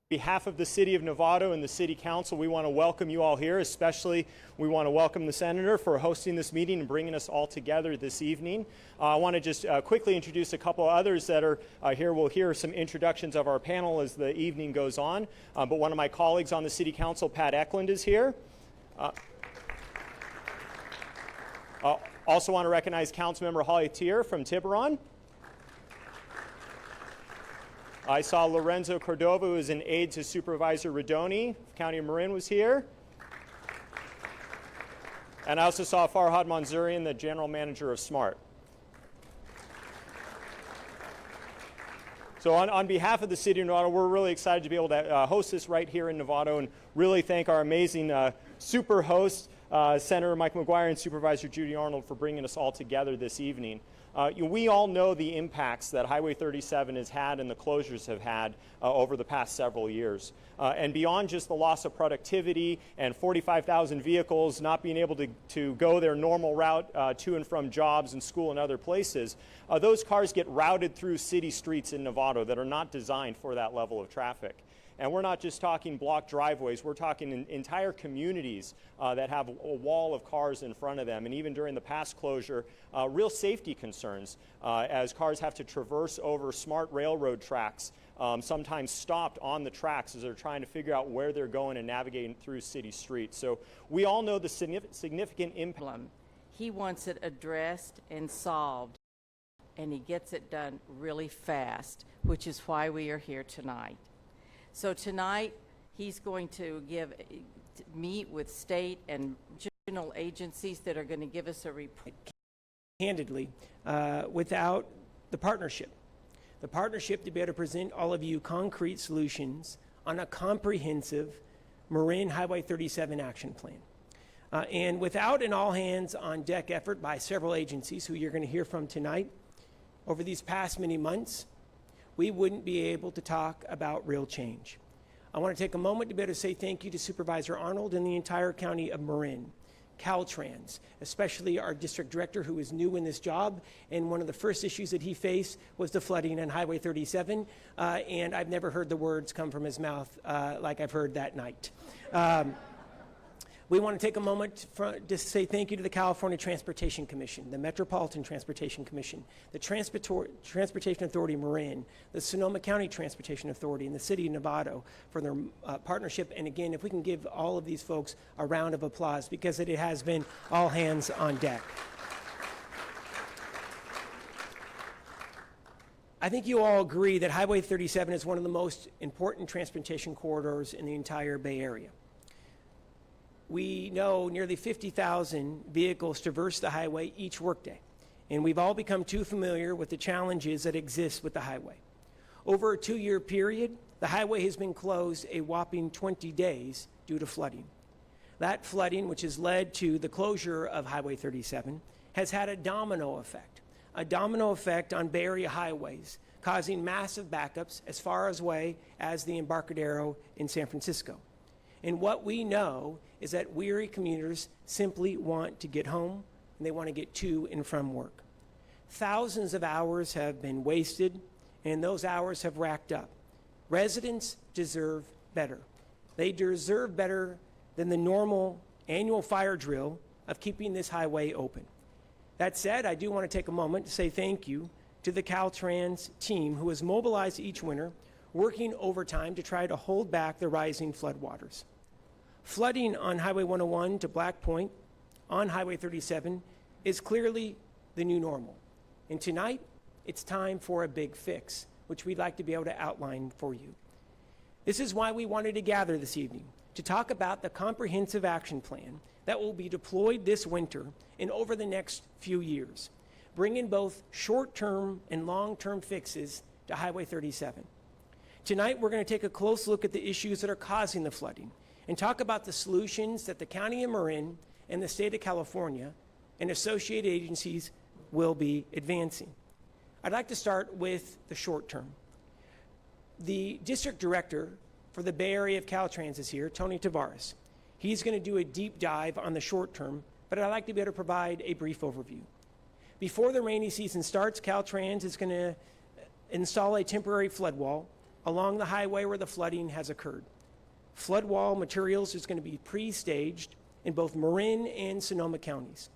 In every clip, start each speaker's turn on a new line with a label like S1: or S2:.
S1: behalf of the City of Novato and the City Council, we want to welcome you all here. Especially, we want to welcome the Senator for hosting this meeting and bringing us all together this evening. I want to just quickly introduce a couple others that are here. We'll hear some introductions of our panel as the evening goes on. But one of my colleagues on the City Council, Pat Eklund, is here. Also want to recognize Councilmember Holly Tier from Tiburon. I saw Lorenzo Cordova, who is an aide to Supervisor Radoni, County of Marin, was here. And I also saw Farhad Manzourian, the General Manager of SMART. So on behalf of the City of Novato, we're really excited to be able to host this right here in Novato and really thank our amazing super hosts, Senator Mike McGuire and Supervisor Judy Arnold, for bringing us all together this evening. We all know the impacts that Highway 37 has had and the closures have had over the past several years. And beyond just the loss of productivity and 45,000 vehicles not being able to go their normal route to and from jobs and school and other places, those cars get routed through city streets in Novato that are not designed for that level of traffic. And we're not just talking block driveways, we're talking entire communities that have a wall of cars in front of them. And even during the past closure, real safety concerns as cars have to traverse over smart railroad tracks, sometimes stopped on the tracks as they're trying to figure out where they're going and navigating through city streets. So we all know the significant impact.
S2: He wants it addressed and solved, and he gets it done really fast, which is why we are here tonight. So tonight, he's going to meet with state and regional agencies that are going to give us a report.
S3: Candidly, without the partnership to be able to present all of you concrete solutions on a comprehensive Marin Highway 37 action plan. And without an all-hands-on-deck effort by several agencies who you're going to hear from tonight, over these past many months, we wouldn't be able to talk about real change. I want to take a moment to be able to say thank you to Supervisor Arnold and the entire County of Marin, Caltrans, especially our district director who is new in this job, and one of the first issues that he faced was the flooding on Highway 37, and I've never heard the words come from his mouth like I've heard that night. We want to take a moment to say thank you to the California Transportation Commission, the Metropolitan Transportation Commission, the Transportation Authority Marin, the Sonoma County Transportation Authority, and the City of Novato for their partnership. And again, if we can give all of these folks a round of applause, because it has been all hands on deck. I think you all agree that Highway 37 is one of the most important transportation corridors in the entire Bay Area. We know nearly 50,000 vehicles traverse the highway each workday, and we've all become too familiar with the challenges that exist with the highway. Over a 2-year period, the highway has been closed a whopping 20 days due to flooding. That flooding, which has led to the closure of Highway 37, has had a domino effect on Bay Area highways, causing massive backups as far away as the Embarcadero in San Francisco. And what we know is that weary commuters simply want to get home, and they want to get to and from work. Thousands of hours have been wasted, and those hours have racked up. Residents deserve better. They deserve better than the normal annual fire drill of keeping this highway open. That said, I do want to take a moment to say thank you to the Caltrans team who has mobilized each winter, working overtime to try to hold back the rising floodwaters. Flooding on Highway 101 to Black Point on Highway 37 is clearly the new normal. And tonight, it's time for a big fix, which we'd like to be able to outline for you. This is why we wanted to gather this evening, to talk about the comprehensive action plan that will be deployed this winter and over the next few years, bringing both short-term and long-term fixes to Highway 37. Tonight, we're going to take a close look at the issues that are causing the flooding and talk about the solutions that the County of Marin and the State of California and associated agencies will be advancing. I'd like to start with the short term. The district director for the Bay Area of Caltrans is here, Tony Tavares. He's going to do a deep dive on the short term, but I'd like to be able to provide a brief overview. Before the rainy season starts, Caltrans is going to install a temporary flood wall along the highway where the flooding has occurred. Flood wall materials is going to be pre-staged in both Marin and Sonoma counties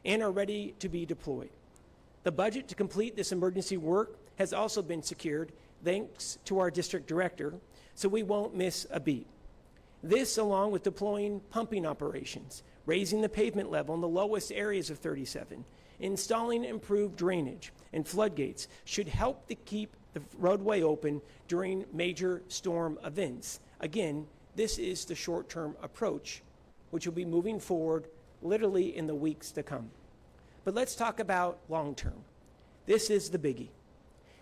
S3: and are ready to be deployed. The budget to complete this emergency work has also been secured thanks to our district director, so we won't miss a beat. This, along with deploying pumping operations, raising the pavement level in the lowest areas of 37, installing improved drainage and floodgates, should help to keep the roadway open during major storm events. Again, this is the short-term approach, which will be moving forward literally in the weeks to come. But let's talk about long-term. This is the biggie.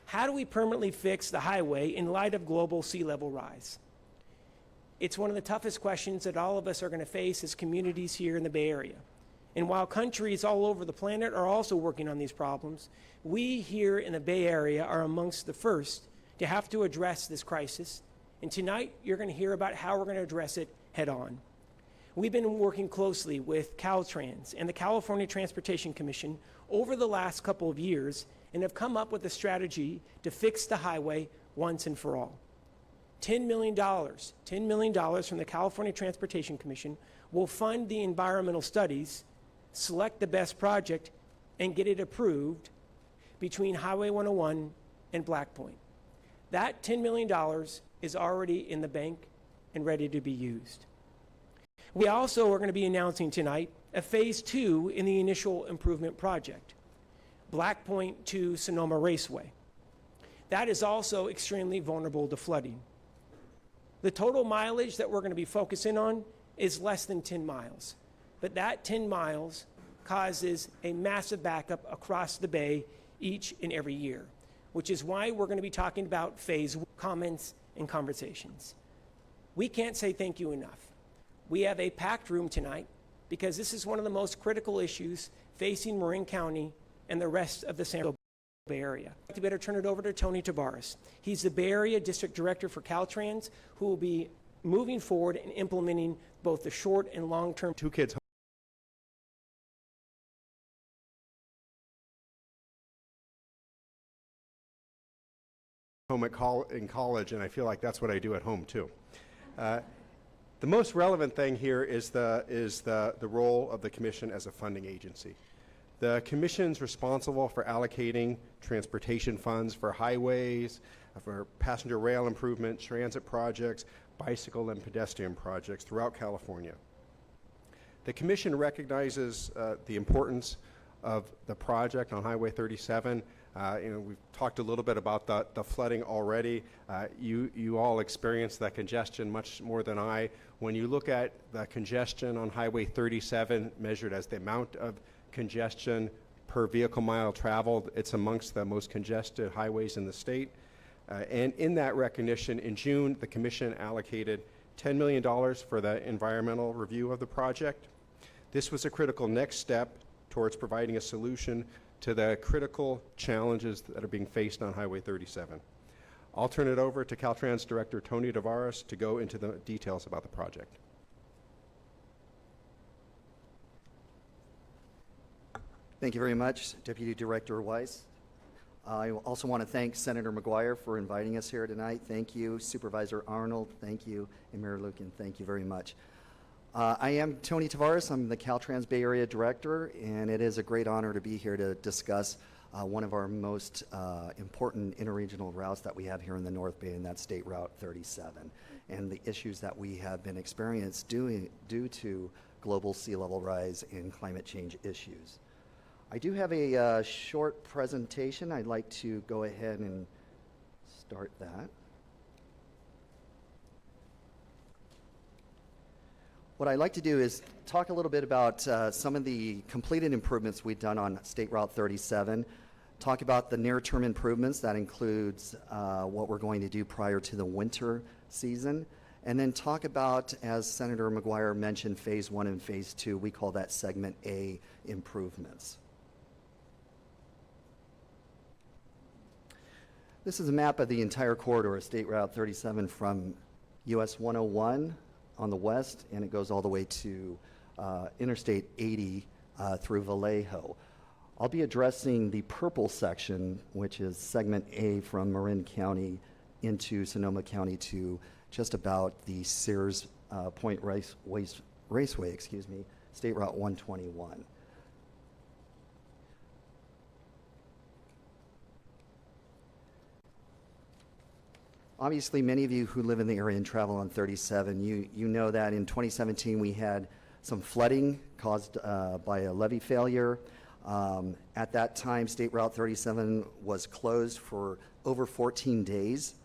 S3: How do we permanently fix the highway in light of global sea level rise? It's one of the toughest questions that all of us are going to face as communities here in the Bay Area. And while countries all over the planet are also working on these problems, we here in the Bay Area are amongst the first to have to address this crisis. And tonight, you're going to hear about how we're going to address it head on. We've been working closely with Caltrans and the California Transportation Commission over the last couple of years and have come up with a strategy to fix the highway once and for all. $10 million from the California Transportation Commission will fund the environmental studies, select the best project, and get it approved between Highway 101 and Black Point. That $10 million is already in the bank and ready to be used. We also are going to be announcing tonight a phase 2 in the initial improvement project, Black Point to Sonoma Raceway. That is also extremely vulnerable to flooding. The total mileage that we're going to be focusing on is less than 10 miles, but that 10 miles causes a massive backup across the bay each and every year, which is why we're going to be talking about phase comments and conversations. We can't say thank you enough. We have a packed room tonight because this is one of the most critical issues facing Marin County and the rest of the San Francisco Bay Area. I'd better turn it over to Tony Tavares. He's the Bay Area District Director for Caltrans, who will be moving forward and implementing both the short and long-term.
S4: Two kids home in college, and I feel like that's what I do at home too. The most relevant thing here is the role of the Commission as a funding agency. The Commission's responsible for allocating transportation funds for highways, for passenger rail improvement, transit projects, bicycle and pedestrian projects throughout California. The Commission recognizes the importance of the project on Highway 37. We've talked a little bit about the flooding already. You all experienced that congestion much more than I. When you look at the congestion on Highway 37 measured as the amount of congestion per vehicle mile traveled, it's amongst the most congested highways in the state. And in that recognition, in June, the Commission allocated $10 million for the environmental review of the project. This was a critical next step towards providing a solution to the critical challenges that are being faced on Highway 37. I'll turn it over to Caltrans Director Tony Tavares to go into the details about the project.
S5: Thank you very much, Deputy Director Weiss. I also want to thank Senator McGuire for inviting us here tonight. Thank you, Supervisor Arnold. Thank you, and Mayor Lucan. Thank you very much. I am Tony Tavares. I'm the Caltrans Bay Area Director, and it is a great honor to be here to discuss one of our most important interregional routes that we have here in the North Bay, and that's State Route 37, and the issues that we have been experiencing due to global sea level rise and climate change issues. I do have a short presentation. I'd like to go ahead and start that. What I'd like to do is talk a little bit about some of the completed improvements we've done on State Route 37, talk about the near-term improvements, that includes what we're going to do prior to the winter season, and then talk about, as Senator McGuire mentioned, Phase 1 and Phase 2. We call that Segment A improvements. This is a map of the entire corridor of State Route 37 from US 101 on the west, and it goes all the way to Interstate 80 through Vallejo. I'll be addressing the purple section, which is Segment A from Marin County into Sonoma County to just about the Sears Point Raceway, State Route 121. Obviously, many of you who live in the area and travel on 37, you know that in 2017 we had some flooding caused by a levee failure. At that time, State Route 37 was closed for over 14 days.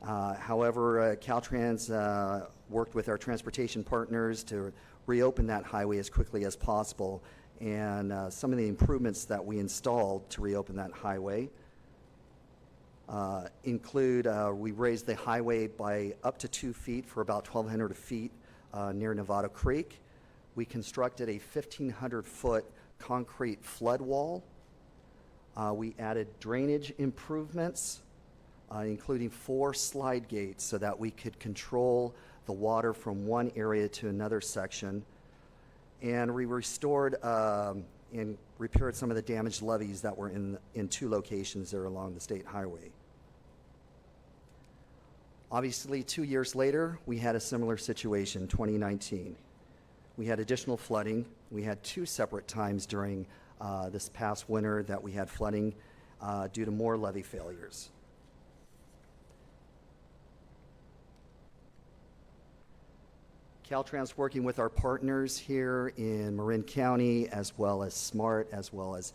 S5: However, Caltrans worked with our transportation partners to reopen that highway as quickly as possible. And some of the improvements that we installed to reopen that highway include we raised the highway by up to 2 feet for about 1,200 feet near Nevada Creek. We constructed a 1,500-foot concrete flood wall. We added drainage improvements, including 4 slide gates so that we could control the water from one area to another section. And we restored and repaired some of the damaged levees that were in 2 locations there along the state highway. Obviously, 2 years later, we had a similar situation, 2019. We had additional flooding. We had 2 separate times during this past winter that we had flooding due to more levee failures. Caltrans, working with our partners here in Marin County, as well as SMART, as well as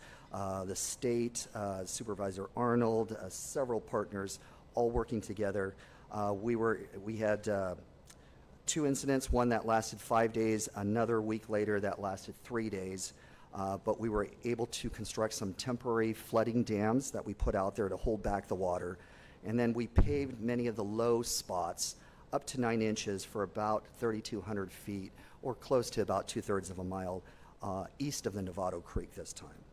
S5: the state, Supervisor Arnold, several partners all working together. We had 2 incidents, one that lasted 5 days, another week later that lasted 3 days. But we were able to construct some temporary flooding dams that we put out there to hold back the water. And then we paved many of the low spots up to 9 inches for about 3,200 feet, or close to about 2/3 of a mile east of the Nevada Creek this time.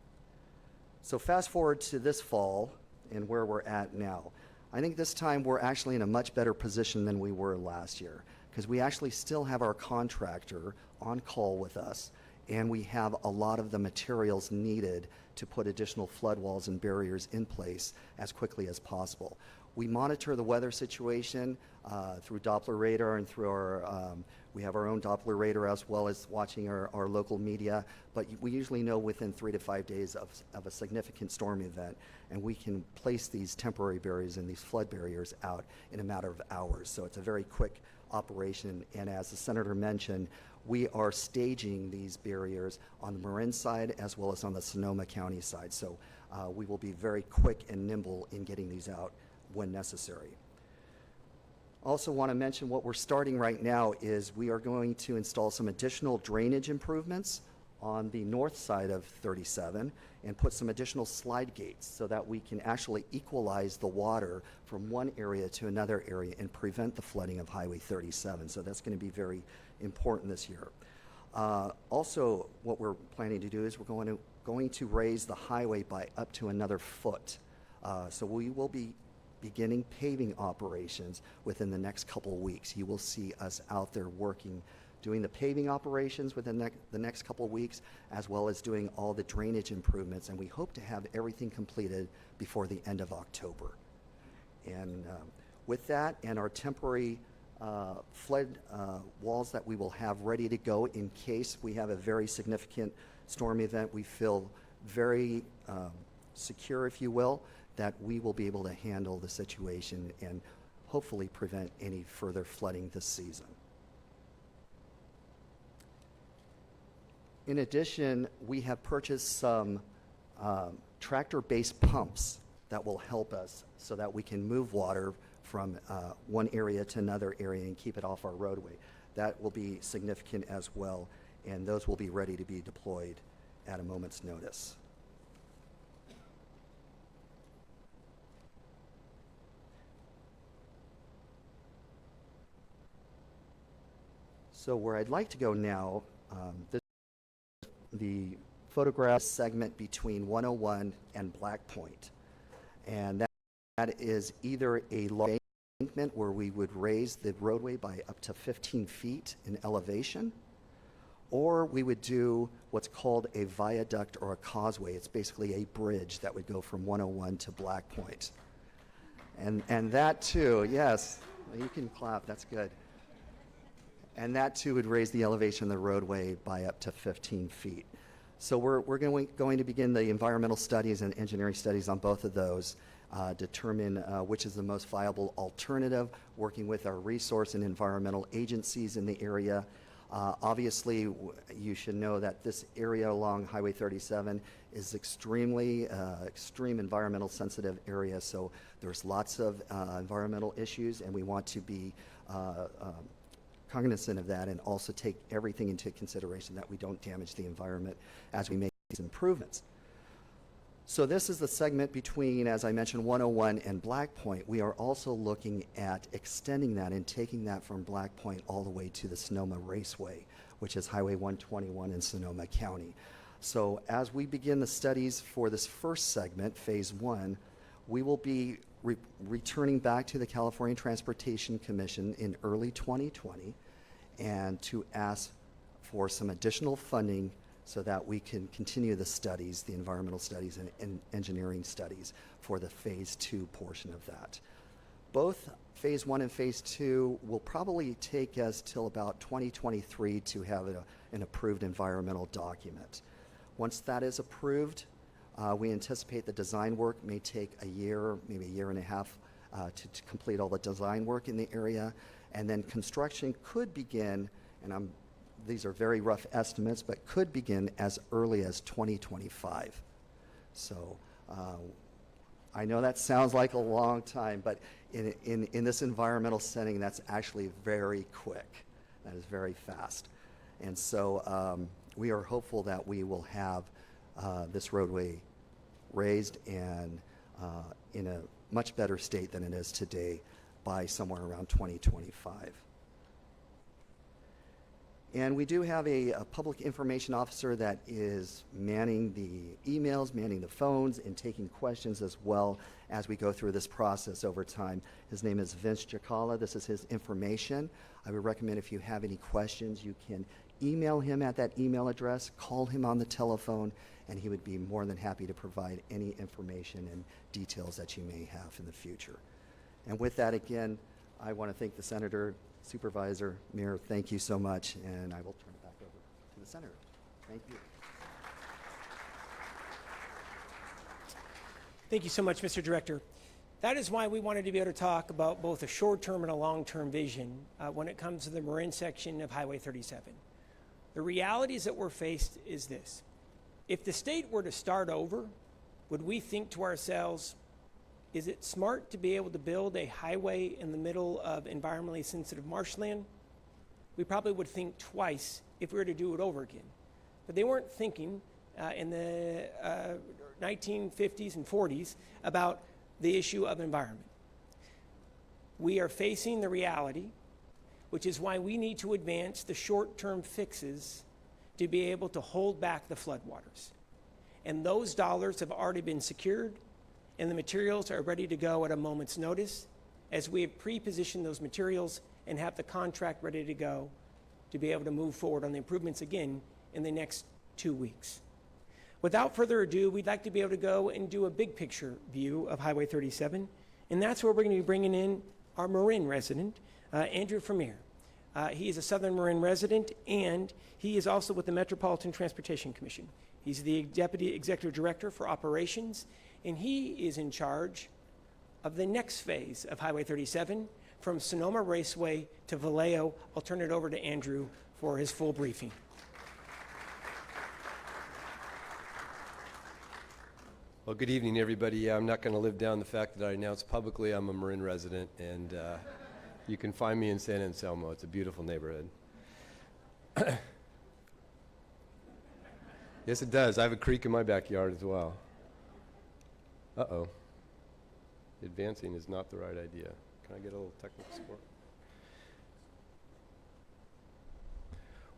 S5: So fast forward to this fall and where we're at now. I think this time we're actually in a much better position than we were last year, because we actually still have our contractor on call with us, and we have a lot of the materials needed to put additional flood walls and barriers in place as quickly as possible. We monitor the weather situation through Doppler radar and through our, we have our own Doppler radar as well as watching our local media, but we usually know within 3 to 5 days of a significant storm event, and we can place these temporary barriers and these flood barriers out in a matter of hours. So it's a very quick operation, and as the Senator mentioned, we are staging these barriers on the Marin side as well as on the Sonoma County side. So we will be very quick and nimble in getting these out when necessary. Also want to mention what we're starting right now is we are going to install some additional drainage improvements on the north side of 37 and put some additional slide gates so that we can actually equalize the water from one area to another area and prevent the flooding of Highway 37. So that's going to be very important this year. Also, what we're planning to do is we're going to raise the highway by up to another foot. So we will be beginning paving operations within the next couple of weeks. You will see us out there working, doing the paving operations within the next couple of weeks, as well as doing all the drainage improvements, and we hope to have everything completed before the end of October. And with that and our temporary flood walls that we will have ready to go in case we have a very significant storm event, we feel very secure, if you will, that we will be able to handle the situation and hopefully prevent any further flooding this season. In addition, we have purchased some tractor-based pumps that will help us so that we can move water from one area to another area and keep it off our roadway. That will be significant as well, and those will be ready to be deployed at a moment's notice. So where I'd like to go now, the photograph segment between 101 and Black Point. And that is either a large embankment where we would raise the roadway by up to 15 feet in elevation, or we would do what's called a viaduct or a causeway. It's basically a bridge that would go from 101 to Black Point. And that too, yes, you can clap, that's good. And that too would raise the elevation of the roadway by up to 15 feet. So we're going to begin the environmental studies and engineering studies on both of those, determine which is the most viable alternative, working with our resource and environmental agencies in the area. Obviously, you should know that this area along Highway 37 is extreme environmental sensitive area, so there's lots of environmental issues, and we want to be cognizant of that and also take everything into consideration that we don't damage the environment as we make these improvements. So this is the segment between, as I mentioned, 101 and Black Point. We are also looking at extending that and taking that from Black Point all the way to the Sonoma Raceway, which is Highway 121 in Sonoma County. So as we begin the studies for this first segment, Phase 1, we will be returning back to the California Transportation Commission in early 2020 and to ask for some additional funding so that we can continue the studies, the environmental studies and engineering studies for the Phase 2 portion of that. Both Phase 1 and Phase 2 will probably take us till about 2023 to have an approved environmental document. Once that is approved, we anticipate the design work may take a year, maybe a year and a half to complete all the design work in the area. And then construction could begin, and these are very rough estimates, but could begin as early as 2025. So I know that sounds like a long time, but in this environmental setting, that's actually very quick. That is very fast. And so we are hopeful that we will have this roadway raised and in a much better state than it is today by somewhere around 2025. And we do have a public information officer that is manning the emails, manning the phones, and taking questions as well as we go through this process over time. His name is Vince Giacala. This is his information. I would recommend if you have any questions, you can email him at that email address, call him on the telephone, and he would be more than happy to provide any information and details that you may have in the future. And with that, again, I want to thank the Senator, Supervisor, Mayor, thank you so much, and I will turn it back over to the Senator. Thank you.
S3: Thank you so much, Mr. Director. That is why we wanted to be able to talk about both a short-term and a long-term vision when it comes to the Marin section of Highway 37. The realities that we're faced is this. If the state were to start over, would we think to ourselves, is it smart to be able to build a highway in the middle of environmentally sensitive marshland? We probably would think twice if we were to do it over again. But they weren't thinking in the 1950s and 40s about the issue of environment. We are facing the reality, which is why we need to advance the short-term fixes to be able to hold back the floodwaters. And those dollars have already been secured, and the materials are ready to go at a moment's notice as we have pre-positioned those materials and have the contract ready to go to be able to move forward on the improvements again in the next 2 weeks. Without further ado, we'd like to be able to go and do a big picture view of Highway 37, and that's where we're going to be bringing in our Marin resident, Andrew Vermeer. He is a Southern Marin resident, and he is also with the Metropolitan Transportation Commission. He's the Deputy Executive Director for Operations, and he is in charge of the next phase of Highway 37 from Sonoma Raceway to Vallejo. I'll turn it over to Andrew for his full briefing.
S6: Well, good evening, everybody. I'm not going to live down the fact that I announced publicly I'm a Marin resident, and you can find me in San Anselmo. It's a beautiful neighborhood. Yes, it does. I have a creek in my backyard as well. Uh-oh. Advancing is not the right idea. Can I get a little technical support?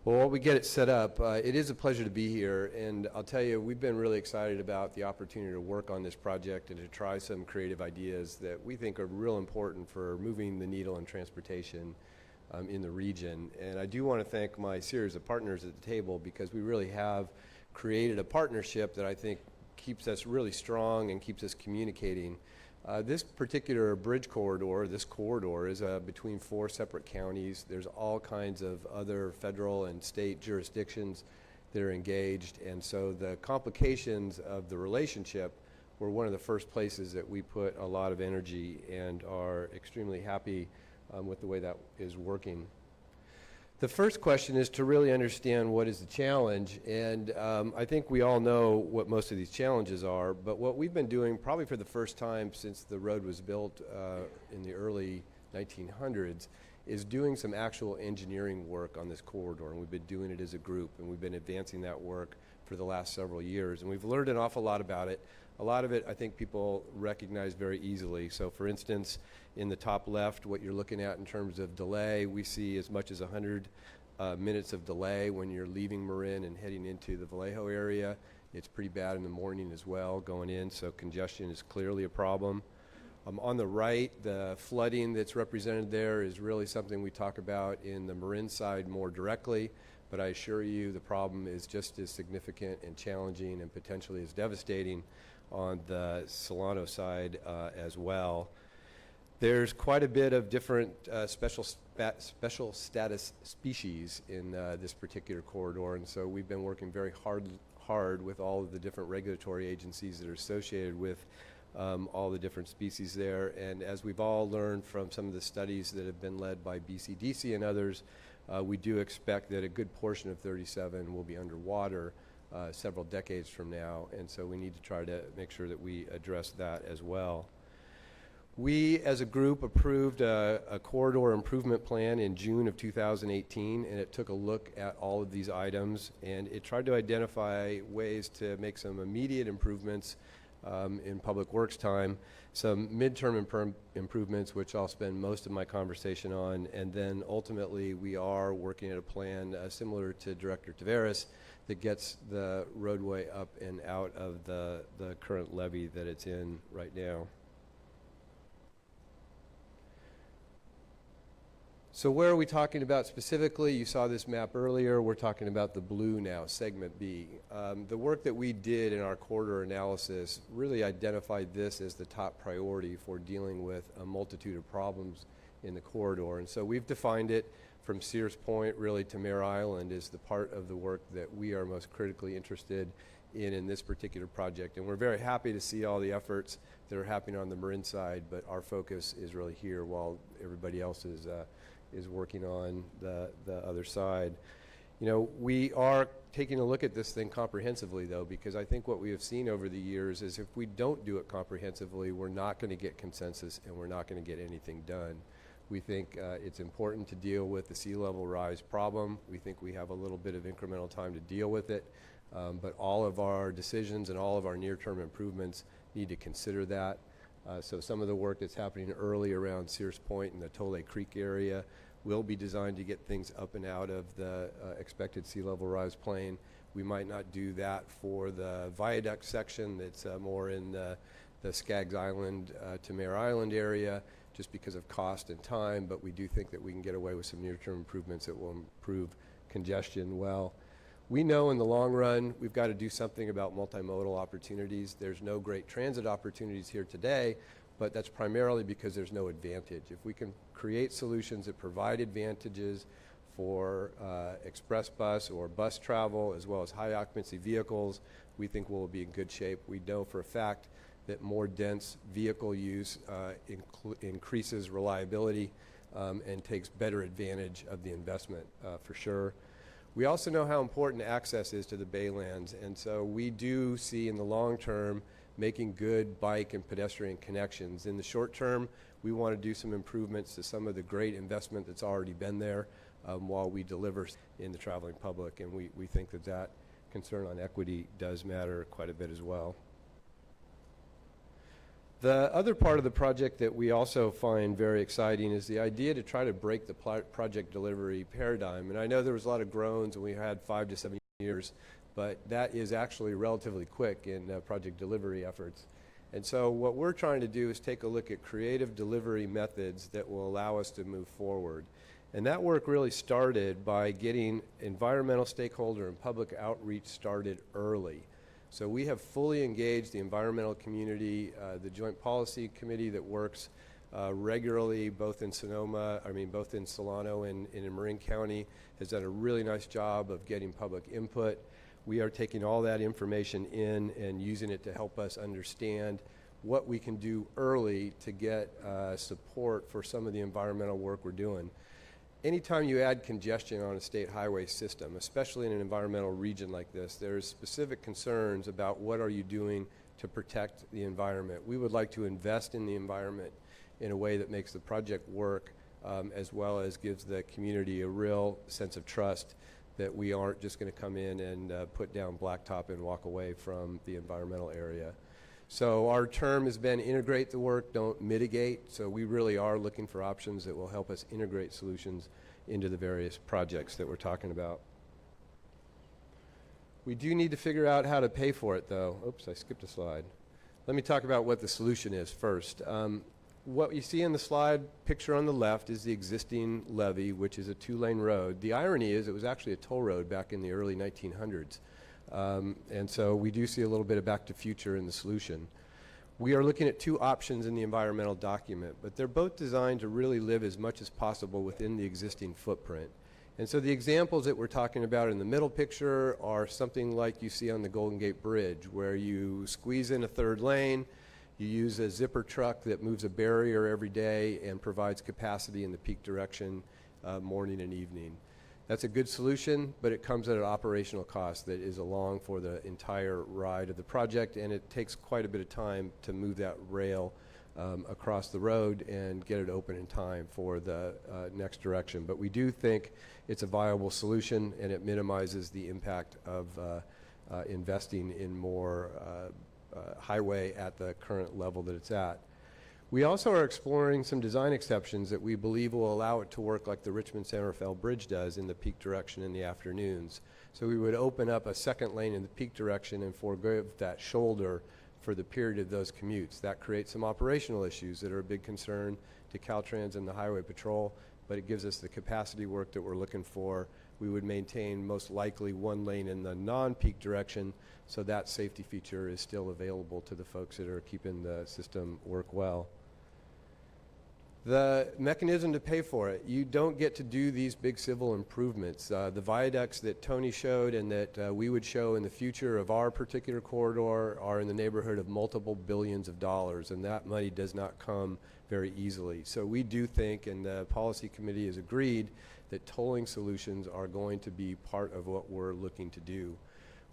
S6: Well, while we get it set up, it is a pleasure to be here, and I'll tell you, we've been really excited about the opportunity to work on this project and to try some creative ideas that we think are real important for moving the needle in transportation in the region. And I do want to thank my series of partners at the table, because we really have created a partnership that I think keeps us really strong and keeps us communicating This particular bridge corridor, this corridor, is between 4 separate counties. There's all kinds of other federal and state jurisdictions that are engaged, and so the complications of the relationship were one of the first places that we put a lot of energy and are extremely happy with the way that is working. The first question is to really understand what is the challenge, and I think we all know what most of these challenges are, but what we've been doing probably for the first time since the road was built in the early 1900s is doing some actual engineering work on this corridor, and we've been doing it as a group, and we've been advancing that work for the last several years, and we've learned an awful lot about it. A lot of it I think people recognize very easily. So for instance, in the top left, what you're looking at in terms of delay, we see as much as 100 minutes of delay when you're leaving Marin and heading into the Vallejo area. It's pretty bad in the morning as well going in, so congestion is clearly a problem. On the right, the flooding that's represented there is really something we talk about in the Marin side more directly, but I assure you the problem is just as significant and challenging and potentially as devastating on the Solano side as well. There's quite a bit of different special status species in this particular corridor, and so we've been working very hard with all of the different regulatory agencies that are associated with all the different species there. And as we've all learned from some of the studies that have been led by BCDC and others, we do expect that a good portion of 37 will be underwater several decades from now, and so we need to try to make sure that we address that as well. We, as a group, approved a corridor improvement plan in June of 2018, and it took a look at all of these items, and it tried to identify ways to make some immediate improvements in public works time, some midterm improvements, which I'll spend most of my conversation on, and then ultimately we are working at a plan similar to Director Taveras that gets the roadway up and out of the current levee that it's in right now. So where are we talking about specifically? You saw this map earlier. We're talking about the blue now, segment B. The work that we did in our corridor analysis really identified this as the top priority for dealing with a multitude of problems in the corridor. And so we've defined it from Sears Point really to Mare Island is the part of the work that we are most critically interested in this particular project. And we're very happy to see all the efforts that are happening on the Marin side, but our focus is really here while everybody else is working on the other side. You know, we are taking a look at this thing comprehensively, though, because I think what we have seen over the years is if we don't do it comprehensively, we're not going to get consensus and we're not going to get anything done. We think it's important to deal with the sea level rise problem. We think we have a little bit of incremental time to deal with it, but all of our decisions and all of our near-term improvements need to consider that. So some of the work that's happening early around Sears Point and the Tole Creek area will be designed to get things up and out of the expected sea level rise plain. We might not do that for the viaduct section that's more in the Skaggs Island to Mare Island area just because of cost and time, but we do think that we can get away with some near-term improvements that will improve congestion well. We know in the long run we've got to do something about multimodal opportunities. There's no great transit opportunities here today, but that's primarily because there's no advantage. If we can create solutions that provide advantages for express bus or bus travel as well as high occupancy vehicles, we think we'll be in good shape. We know for a fact that more dense vehicle use increases reliability and takes better advantage of the investment for sure. We also know how important access is to the Baylands, and so we do see in the long term making good bike and pedestrian connections. In the short term, we want to do some improvements to some of the great investment that's already been there while we deliver in the traveling public, and we think that that concern on equity does matter quite a bit as well. The other part of the project that we also find very exciting is the idea to try to break the project delivery paradigm. And I know there was a lot of groans and we had 5 to 7 years, but that is actually relatively quick in project delivery efforts. And so what we're trying to do is take a look at creative delivery methods that will allow us to move forward. And that work really started by getting environmental stakeholder and public outreach started early. So we have fully engaged the environmental community, the Joint Policy Committee that works regularly both in both in Solano and in Marin County has done a really nice job of getting public input. We are taking all that information in and using it to help us understand what we can do early to get support for some of the environmental work we're doing. Anytime you add congestion on a state highway system, especially in an environmental region like this, there's specific concerns about what are you doing to protect the environment. We would like to invest in the environment in a way that makes the project work, as well as gives the community a real sense of trust that we aren't just going to come in and put down blacktop and walk away from the environmental area. So our term has been integrate the work, don't mitigate. So we really are looking for options that will help us integrate solutions into the various projects that we're talking about. We do need to figure out how to pay for it, though. Oops, I skipped a slide. Let me talk about what the solution is first. What you see in the slide picture on the left is the existing levee, which is a 2-lane road. The irony is it was actually a toll road back in the early 1900s. And so we do see a little bit of back to future in the solution. We are looking at 2 options in the environmental document, but they're both designed to really live as much as possible within the existing footprint. And so the examples that we're talking about in the middle picture are something like you see on the Golden Gate Bridge, where you squeeze in a 3rd lane, you use a zipper truck that moves a barrier every day and provides capacity in the peak direction morning and evening. That's a good solution, but it comes at an operational cost that is along for the entire ride of the project, and it takes quite a bit of time to move that rail across the road and get it open in time for the next direction. But we do think it's a viable solution, and it minimizes the impact of investing in more highway at the current level that it's at. We also are exploring some design exceptions that we believe will allow it to work like the Richmond-San Rafael Bridge does in the peak direction in the afternoons. So we would open up a 2nd lane in the peak direction and forgive that shoulder for the period of those commutes. That creates some operational issues that are a big concern to Caltrans and the Highway Patrol, but it gives us the capacity work that we're looking for. We would maintain most likely 1 lane in the non-peak direction, so that safety feature is still available to the folks that are keeping the system work well. The mechanism to pay for it, you don't get to do these big civil improvements. The viaducts that Tony showed and that we would show in the future of our particular corridor are in the neighborhood of multiple billions of dollars, and that money does not come very easily. So we do think, and the policy committee has agreed, that tolling solutions are going to be part of what we're looking to do.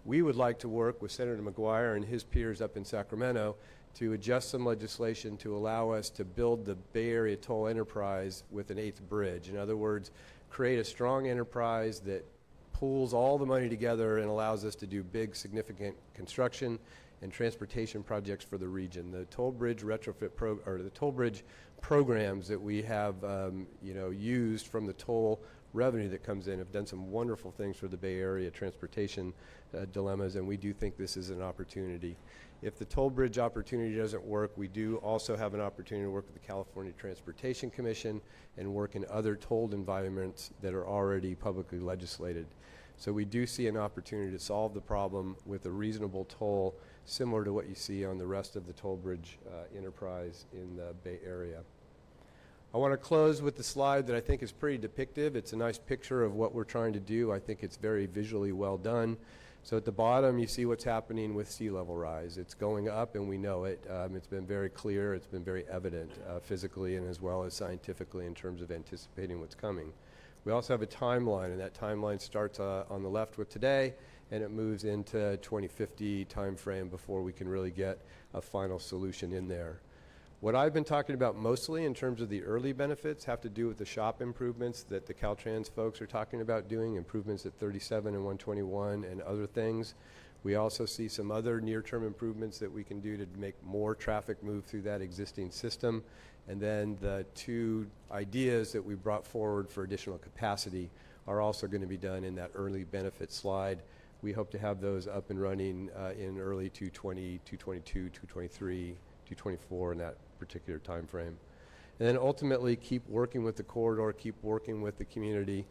S6: We would like to work with Senator McGuire and his peers up in Sacramento to adjust some legislation to allow us to build the Bay Area toll enterprise with an 8th bridge. In other words, create a strong enterprise that pools all the money together and allows us to do big, significant construction and transportation projects for the region. The toll bridge retrofit the toll bridge programs that we have used from the toll revenue that comes in have done some wonderful things for the Bay Area transportation dilemmas, and we do think this is an opportunity. If the toll bridge opportunity doesn't work, we do also have an opportunity to work with the California Transportation Commission and work in other tolled environments that are already publicly legislated. So we do see an opportunity to solve the problem with a reasonable toll similar to what you see on the rest of the toll bridge enterprise in the Bay Area. I want to close with the slide that I think is pretty depictive. It's a nice picture of what we're trying to do. I think it's very visually well done. So at the bottom, you see what's happening with sea level rise. It's going up, and we know it. It's been very clear. It's been very evident physically and as well as scientifically in terms of anticipating what's coming. We also have a timeline, and that timeline starts on the left with today, and it moves into 2050 timeframe before we can really get a final solution in there. What I've been talking about mostly in terms of the early benefits have to do with the shop improvements that the Caltrans folks are talking about doing, improvements at 37 and 121 and other things. We also see some other near-term improvements that we can do to make more traffic move through that existing system. And then the 2 ideas that we brought forward for additional capacity are also going to be done in that early benefit slide. We hope to have those up and running in early 220, 222, 223, 224 in that particular time frame. and then ultimately keep working with the corridor, keep working with the community,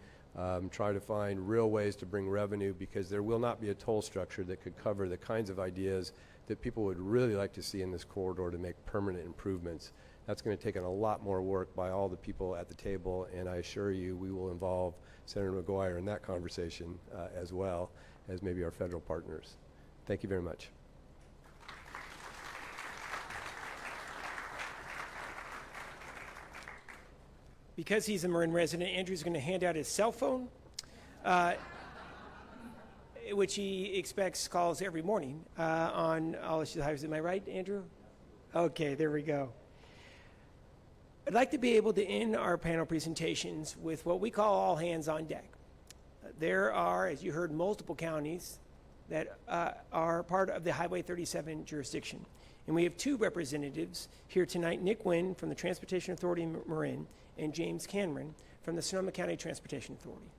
S6: try to find real ways to bring revenue, because there will not be a toll structure that could cover the kinds of ideas that people would really like to see in this corridor to make permanent improvements. That's going to take a lot more work by all the people at the table, and I assure you we will involve Senator McGuire in that conversation as well as maybe our federal partners. Thank you very much.
S3: Because he's a Marin resident, Andrew's going to hand out his cell phone, which he expects calls every morning on all issues of highways. Am I right, Andrew? Okay, there we go. I'd like to be able to end our panel presentations with what we call all hands on deck. There are, as you heard, multiple counties that are part of the Highway 37 jurisdiction. And we have two representatives here tonight, Nick Wynn from the Transportation Authority of Marin and James Cameron from the Sonoma County Transportation Authority.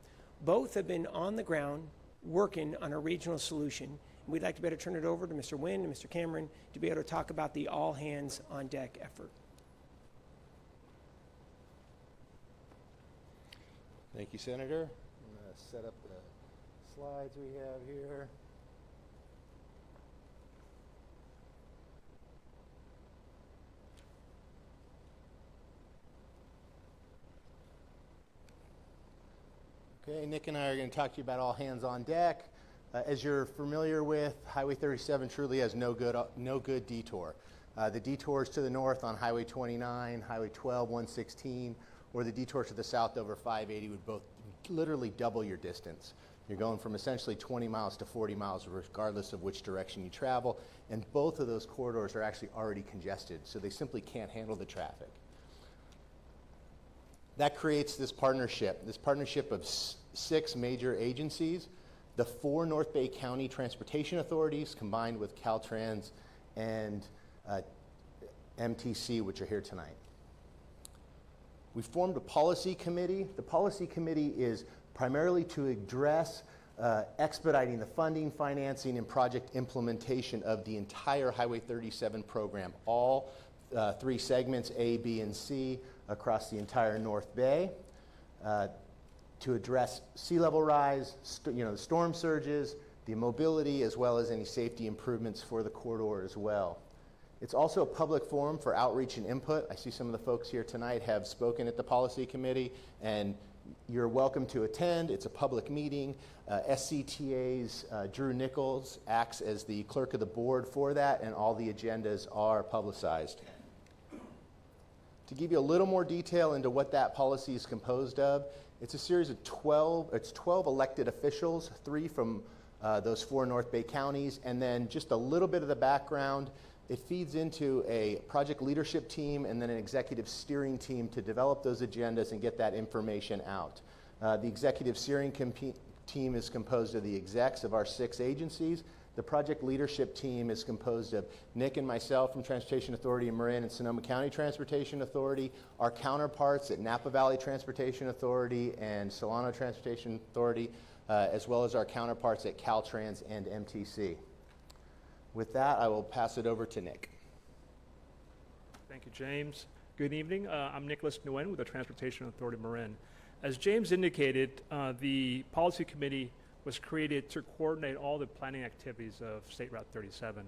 S3: Both have been on the ground working on a regional solution. And we'd like to better turn it over to Mr. Wynn and Mr. Cameron to be able to talk about the all hands on deck effort.
S7: Thank you, Senator. I'm going to set up the slides we have here. Okay, Nick and I are going to talk to you about all hands on deck. As you're familiar with, Highway 37 truly has no good detour. The detours to the north on Highway 29, Highway 12, 116, or the detour to the south over 580 would both literally double your distance. You're going from essentially 20 miles to 40 miles regardless of which direction you travel, and both of those corridors are actually already congested, so they simply can't handle the traffic. That creates this partnership of 6 major agencies, the 4 North Bay County Transportation Authorities combined with Caltrans and MTC, which are here tonight. We formed a policy committee. The policy committee is primarily to address expediting the funding, financing, and project implementation of the entire Highway 37 program, all 3 segments, A, B, and C, across the entire North Bay, to address sea level rise, the storm surges, the mobility, as well as any safety improvements for the corridor as well. It's also a public forum for outreach and input. I see some of the folks here tonight have spoken at the policy committee, and you're welcome to attend. It's a public meeting. SCTA's Drew Nichols acts as the clerk of the board for that, and all the agendas are publicized. To give you a little more detail into what that policy is composed of, it's a series of 12 elected officials, 3 from those 4 North Bay counties, and then just a little bit of the background. It feeds into a project leadership team and then an executive steering team to develop those agendas and get that information out. The executive steering team is composed of the execs of our 6 agencies. The project leadership team is composed of Nick and myself from Transportation Authority of Marin and Sonoma County Transportation Authority, our counterparts at Napa Valley Transportation Authority and Solano Transportation Authority, as well as our counterparts at Caltrans and MTC. With that, I will pass it over to Nick.
S8: Thank you, James. Good evening. I'm Nicholas Nguyen with the Transportation Authority of Marin. As James indicated, the policy committee was created to coordinate all the planning activities of State Route 37.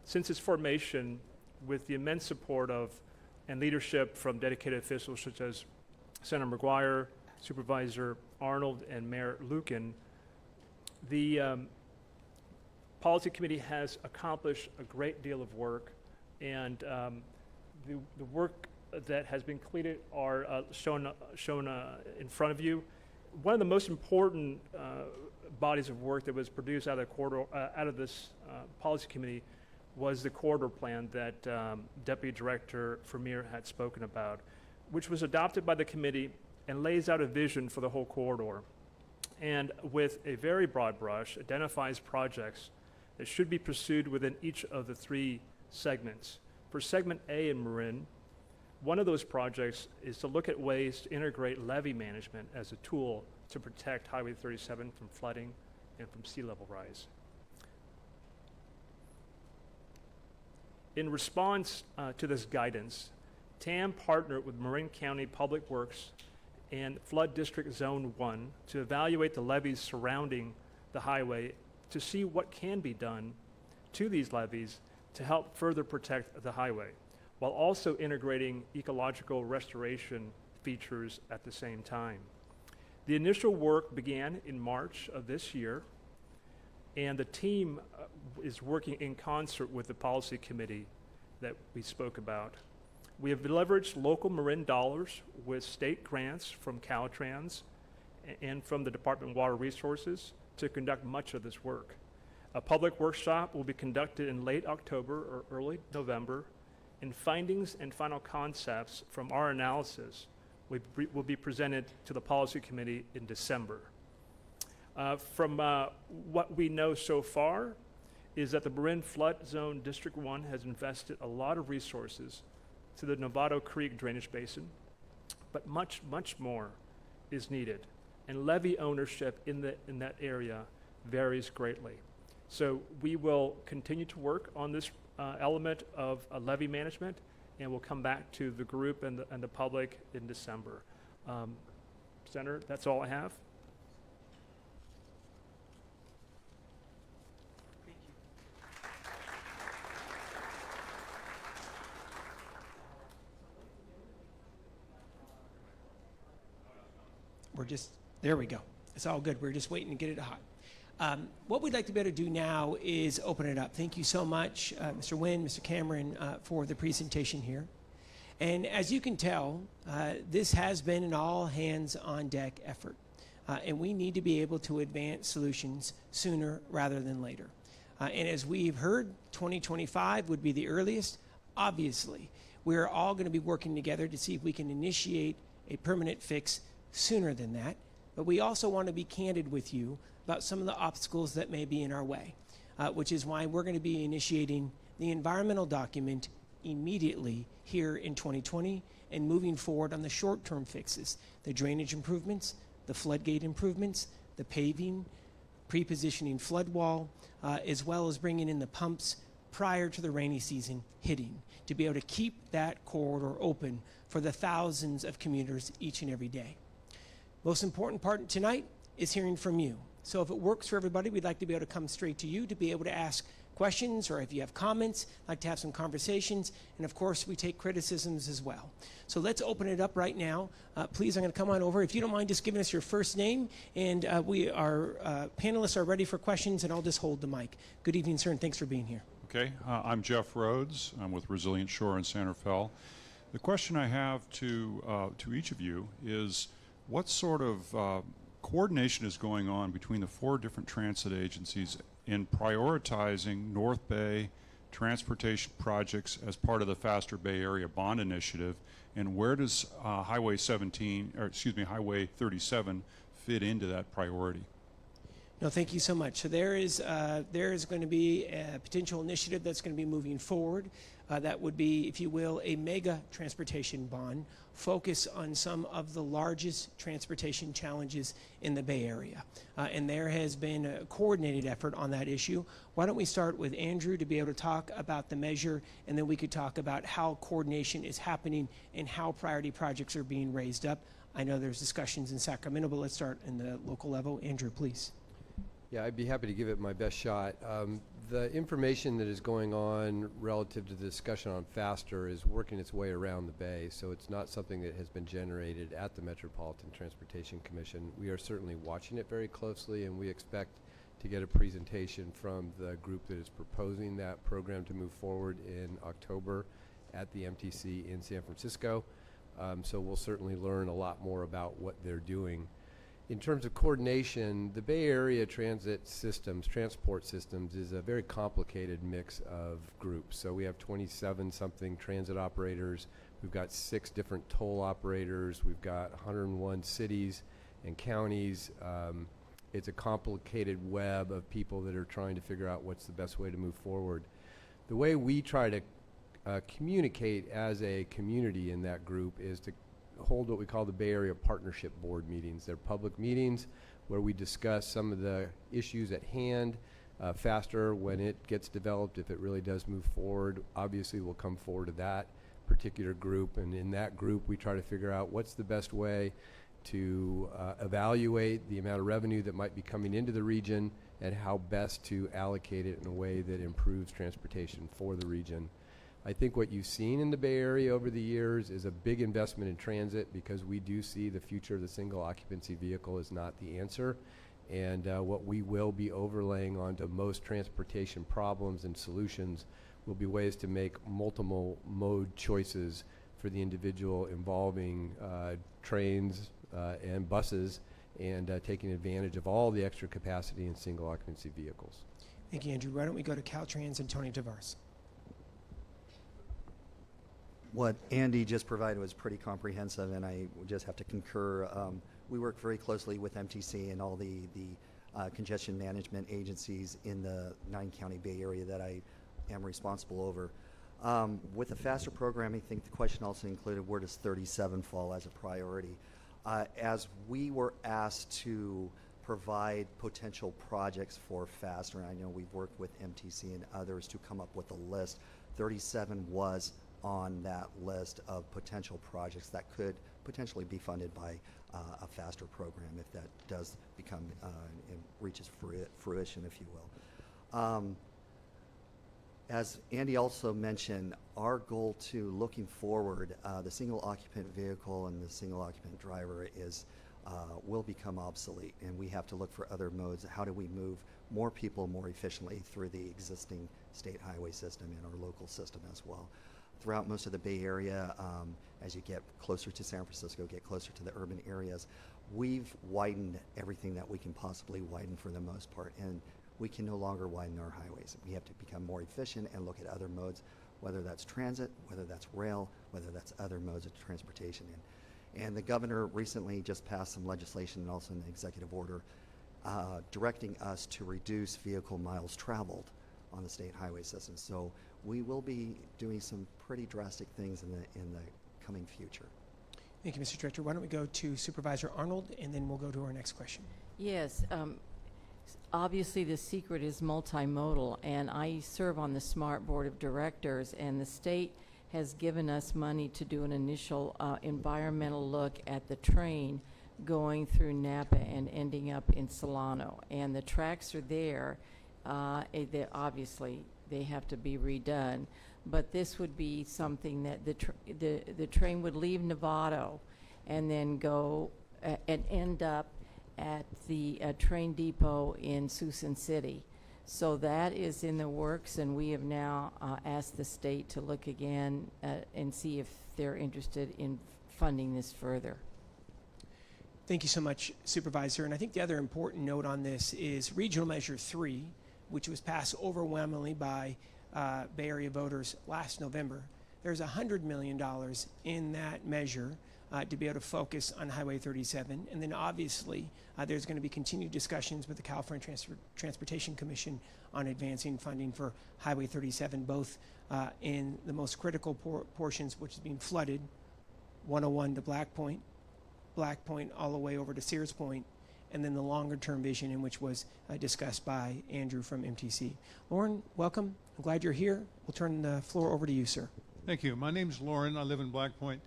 S8: Since its formation, with the immense support of and leadership from dedicated officials such as Senator McGuire, Supervisor Arnold, and Mayor Lukin, the policy committee has accomplished a great deal of work, and the work that has been completed are shown in front of you. One of the most important bodies of work that was produced out of the corridor, out of this policy committee, was the corridor plan that Deputy Director Vermeer had spoken about, which was adopted by the committee and lays out a vision for the whole corridor, and with a very broad brush identifies projects that should be pursued within each of the 3 segments. For segment A in Marin, one of those projects is to look at ways to integrate levee management as a tool to protect Highway 37 from flooding and from sea level rise. In response to this guidance, TAM partnered with Marin County Public Works and Flood District Zone 1 to evaluate the levees surrounding the highway to see what can be done to these levees to help further protect the highway, while also integrating ecological restoration features at the same time. The initial work began in March of this year, and the team is working in concert with the policy committee that we spoke about. We have leveraged local Marin dollars with state grants from Caltrans and from the Department of Water Resources to conduct much of this work. A public workshop will be conducted in late October or early November, and findings and final concepts from our analysis will be presented to the policy committee in December. From what we know so far is that the Marin Flood Zone District 1 has invested a lot of resources to the Novato Creek drainage basin, but much, much more is needed. And levee ownership in that area varies greatly. So we will continue to work on this element of levee management, and we'll come back to the group and the public in December. Senator, that's all I have.
S3: There we go. It's all good. We're just waiting to get it hot. What we'd like to be able to do now is open it up. Thank you so much, Mr. Nguyen, Mr. Cameron, for the presentation here. And as you can tell, this has been an all-hands-on-deck effort. And we need to be able to advance solutions sooner rather than later. And as we've heard, 2025 would be the earliest. Obviously, we're all going to be working together to see if we can initiate a permanent fix sooner than that. But we also want to be candid with you about some of the obstacles that may be in our way, which is why we're going to be initiating the environmental document immediately here in 2020 and moving forward on the short-term fixes, the drainage improvements, the floodgate improvements, the paving, pre-positioning flood wall, as well as bringing in the pumps prior to the rainy season hitting to be able to keep that corridor open for the thousands of commuters each and every day. Most important part tonight is hearing from you. So if it works for everybody, we'd like to be able to come straight to you to be able to ask questions, or if you have comments, like to have some conversations, and of course we take criticisms as well. So let's open it up right now. Please, I'm going to come on over. If you don't mind just giving us your first name, and our panelists are ready for questions, and I'll just hold the mic. Good evening, sir, and thanks for being here.
S9: Okay, I'm Jeff Rhodes. I'm with Resilient Shore in Santa Fe. The question I have to each of you is, what sort of coordination is going on between the 4 different transit agencies in prioritizing North Bay transportation projects as part of the Faster Bay Area Bond Initiative, and where does Highway 37 fit into that priority?
S3: No, thank you so much. So there is going to be a potential initiative that's going to be moving forward. That would be, if you will, a mega transportation bond, focus on some of the largest transportation challenges in the Bay Area. And there has been a coordinated effort on that issue. Why don't we start with Andrew to be able to talk about the measure, and then we could talk about how coordination is happening and how priority projects are being raised up. I know there's discussions in Sacramento, but let's start in the local level. Andrew, please.
S6: Yeah, I'd be happy to give it my best shot. The information that is going on relative to the discussion on Faster is working its way around the Bay, so it's not something that has been generated at the Metropolitan Transportation Commission. We are certainly watching it very closely, and we expect to get a presentation from the group that is proposing that program to move forward in October at the MTC in San Francisco. So we'll certainly learn a lot more about what they're doing. In terms of coordination, the Bay Area transit systems, transport systems, is a very complicated mix of groups. So we have 27-something transit operators. We've got 6 different toll operators. We've got 101 cities and counties. It's a complicated web of people that are trying to figure out what's the best way to move forward. The way we try to communicate as a community in that group is to hold what we call the Bay Area Partnership Board meetings. They're public meetings where we discuss some of the issues at hand. Faster, when it gets developed, if it really does move forward, obviously we'll come forward to that. particular group, and in that group we try to figure out what's the best way to evaluate the amount of revenue that might be coming into the region and how best to allocate it in a way that improves transportation for the region. I think what you've seen in the Bay Area over the years is a big investment in transit, because we do see the future of the single occupancy vehicle is not the answer. And what we will be overlaying onto most transportation problems and solutions will be ways to make multiple mode choices for the individual, involving trains and buses, and taking advantage of all the extra capacity in single occupancy vehicles.
S3: Thank you, Andrew. Why don't we go to Caltrans and Tony Tavares?
S5: What Andy just provided was pretty comprehensive, and I would just have to concur. We work very closely with MTC and all the congestion management agencies in the 9-county Bay Area that I am responsible over. With the faster program, I think the question also included, where does 37 fall as a priority? As we were asked to provide potential projects for faster, and I know we've worked with MTC and others to come up with a list, 37 was on that list of potential projects that could potentially be funded by a faster program if that does become and reaches fruition, if you will. As Andy also mentioned, our goal to looking forward, the single occupant vehicle and the single occupant driver will become obsolete, and we have to look for other modes. How do we move more people more efficiently through the existing state highway system and our local system as well? Throughout most of the Bay Area, as you get closer to San Francisco, get closer to the urban areas, we've widened everything that we can possibly widen for the most part, and we can no longer widen our highways. We have to become more efficient and look at other modes, whether that's transit, whether that's rail, whether that's other modes of transportation. And the governor recently just passed some legislation and also an executive order directing us to reduce vehicle miles traveled on the state highway system. So we will be doing some pretty drastic things in the coming future.
S3: Thank you, Mr. Director. Why don't we go to Supervisor Arnold, and then we'll go to our next question.
S2: Yes, obviously the secret is multimodal, and I serve on the SMART Board of Directors, and the state has given us money to do an initial environmental look at the train going through Napa and ending up in Solano. And the tracks are there. Obviously, they have to be redone. But this would be something that the train would leave Novato and then go and end up at the train depot in Suisun City. So that is in the works, and we have now asked the state to look again and see if they're interested in funding this further.
S3: Thank you so much, Supervisor. And I think the other important note on this is Regional Measure 3, which was passed overwhelmingly by Bay Area voters last November. There's $100 million in that measure to be able to focus on Highway 37. And then obviously there's going to be continued discussions with the California Transportation Commission on advancing funding for Highway 37, both in the most critical portions, which is being flooded, 101 to Black Point all the way over to Sears Point, and then the longer term vision, in which was discussed by Andrew from MTC. Lauren, welcome. I'm glad you're here. We'll turn the floor over to you, sir.
S10: Thank you. My name's Lauren. I live in Black Point.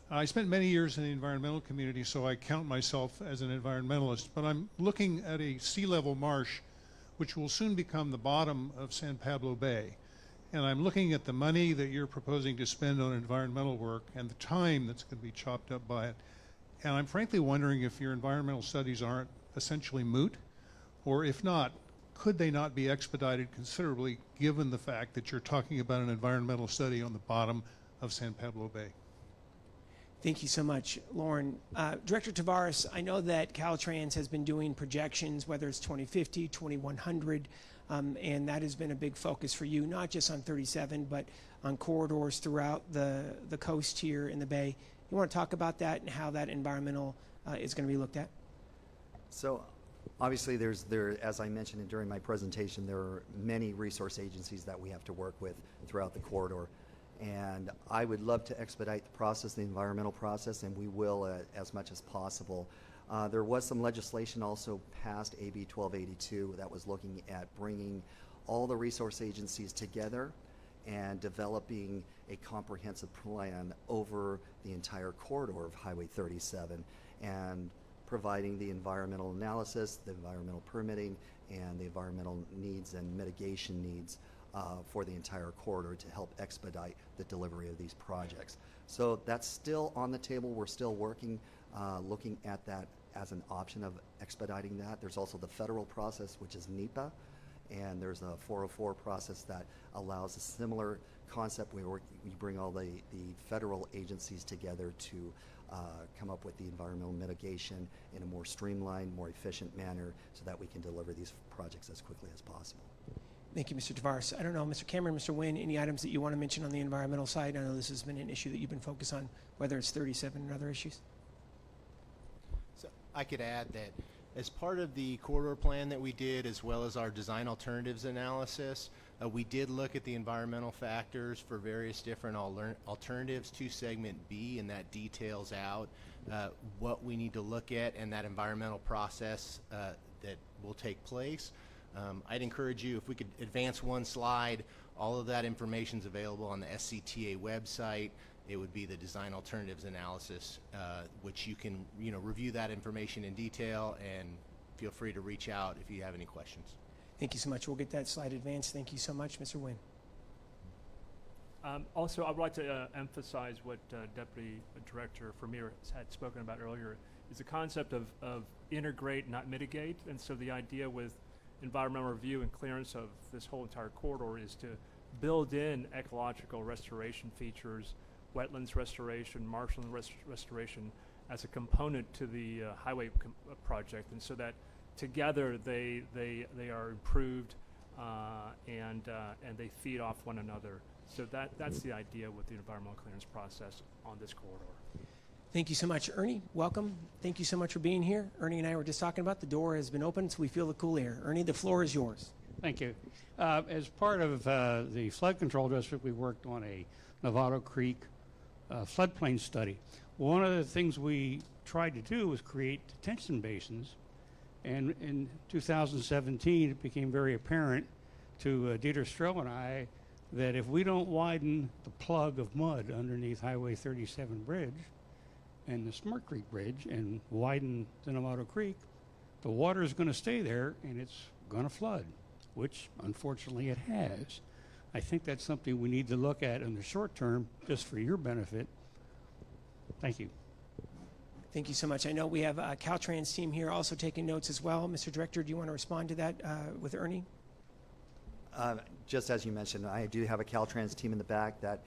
S10: I spent many years in the environmental community, so I count myself as an environmentalist, but I'm looking at a sea level marsh which will soon become the bottom of San Pablo Bay. And I'm looking at the money that you're proposing to spend on environmental work and the time that's going to be chopped up by it. And I'm frankly wondering if your environmental studies aren't essentially moot, or if not, could they not be expedited considerably given the fact that you're talking about an environmental study on the bottom of San Pablo Bay?
S3: Thank you so much, Lauren. Director Tavares, I know that Caltrans has been doing projections, whether it's 2050, 2100, and that has been a big focus for you, not just on 37, but on corridors throughout the coast here in the Bay. You want to talk about that and how that environmental is going to be looked at?
S5: So obviously as I mentioned during my presentation, there are many resource agencies that we have to work with throughout the corridor. And I would love to expedite the process, the environmental process, and we will as much as possible. There was some legislation also passed, AB 1282, that was looking at bringing all the resource agencies together and developing a comprehensive plan over the entire corridor of Highway 37 and providing the environmental analysis, the environmental permitting, and the environmental needs and mitigation needs for the entire corridor to help expedite the delivery of these projects. So that's still on the table. We're still working, looking at that as an option of expediting that. There's also the federal process, which is NEPA, and there's a 404 process that allows a similar concept where we bring all the federal agencies together to come up with the environmental mitigation in a more streamlined, more efficient manner so that we can deliver these projects as quickly as possible.
S3: Thank you, Mr. Tavares. I don't know, Mr. Cameron, Mr. Nguyen, any items that you want to mention on the environmental side? I know this has been an issue that you've been focused on, whether it's 37 and other issues.
S7: So I could add that as part of the corridor plan that we did, as well as our design alternatives analysis, we did look at the environmental factors for various different alternatives to segment B, and that details out what we need to look at and that environmental process that will take place. I'd encourage you, if we could advance one slide, all of that information is available on the SCTA website. It would be the design alternatives analysis, which you can review that information in detail, and feel free to reach out if you have any questions.
S3: Thank you so much. We'll get that slide advanced. Thank you so much, Mr. Nguyen.
S8: Also, I would like to emphasize what Deputy Director Vermeer had spoken about earlier, is the concept of integrate, not mitigate. And so the idea with environmental review and clearance of this whole entire corridor is to build in ecological restoration features, wetlands restoration, marshland restoration as a component to the highway project, and so that together they are improved and they feed off one another. So that's the idea with the environmental clearance process on this corridor.
S3: Thank you so much. Ernie, welcome. Thank you so much for being here. Ernie and I were just talking about the door has been opened, so we feel the cool air. Ernie, the floor is yours.
S11: Thank you. As part of the flood control district, we worked on a Novato Creek floodplain study. One of the things we tried to do was create detention basins, and in 2017 it became very apparent to Dieter Stroh and I that if we don't widen the plug of mud underneath Highway 37 bridge and the Smart Creek Bridge and widen the Novato Creek, the water is going to stay there and it's going to flood, which unfortunately it has. I think that's something we need to look at in the short term, just for your benefit. Thank you.
S3: Thank you so much. I know we have a Caltrans team here also taking notes as well. Mr. Director, do you want to respond to that with Ernie?
S5: Just as you mentioned, I do have a Caltrans team in the back that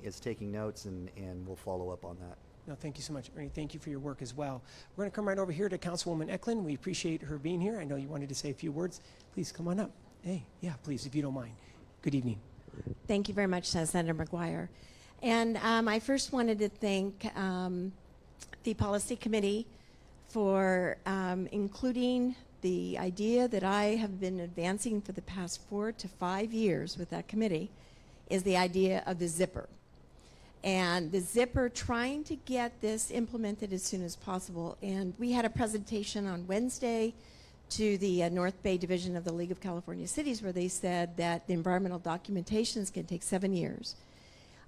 S5: is taking notes, and we'll follow up on that.
S3: No, thank you so much, Ernie. Thank you for your work as well. We're going to come right over here to Councilwoman Eklund. We appreciate her being here. I know you wanted to say a few words. Please come on up. Hey, yeah, please, if you don't mind. Good evening.
S12: Thank you very much, Senator McGuire. And I first wanted to thank the Policy Committee for including the idea that I have been advancing for the past 4 to 5 years with that committee, is the idea of the zipper. And the zipper, trying to get this implemented as soon as possible. And we had a presentation on Wednesday to the North Bay Division of the League of California Cities, where they said that the environmental documentations can take 7 years.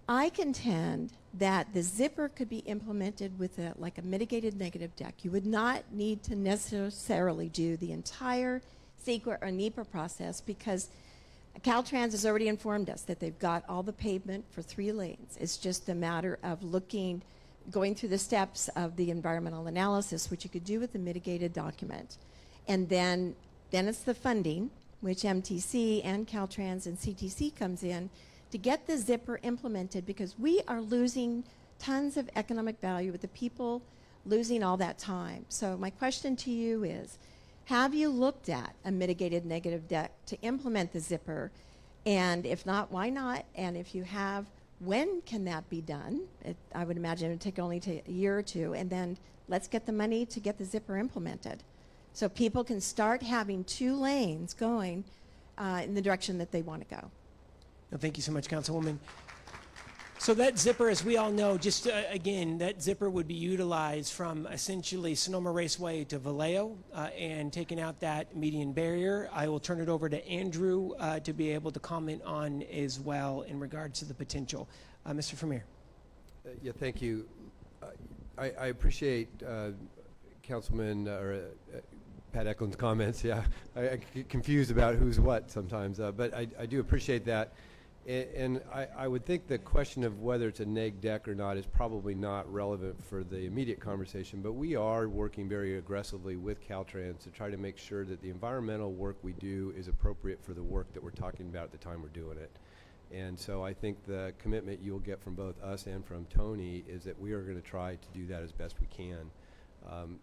S12: I contend that the zipper could be implemented with like a mitigated negative deck. You would not need to necessarily do the entire CEQA or NEPA process, because Caltrans has already informed us that they've got all the pavement for 3 lanes. It's just a matter of going through the steps of the environmental analysis, which you could do with the mitigated document. And then it's the funding, which MTC and Caltrans and CTC comes in to get the zipper implemented, because we are losing tons of economic value with the people losing all that time. So my question to you is, have you looked at a mitigated negative deck to implement the zipper? And if not, why not? And if you have, when can that be done? I would imagine it would take only a year or 2. And then let's get the money to get the zipper implemented, so people can start having 2 lanes going in the direction that they want to go.
S3: No, thank you so much, Councilwoman. So that zipper, as we all know, just again, that zipper would be utilized from essentially Sonoma Raceway to Vallejo and taking out that median barrier. I will turn it over to Andrew to be able to comment on as well in regards to the potential. Mr. Vermeer.
S6: Yeah, thank you. I appreciate Councilman Pat Eklund's comments. Yeah, I get confused about who's what sometimes, but I do appreciate that. And I would think the question of whether it's a neg deck or not is probably not relevant for the immediate conversation, but we are working very aggressively with Caltrans to try to make sure that the environmental work we do is appropriate for the work that we're talking about at the time we're doing it. And so I think the commitment you'll get from both us and from Tony is that we are going to try to do that as best we can.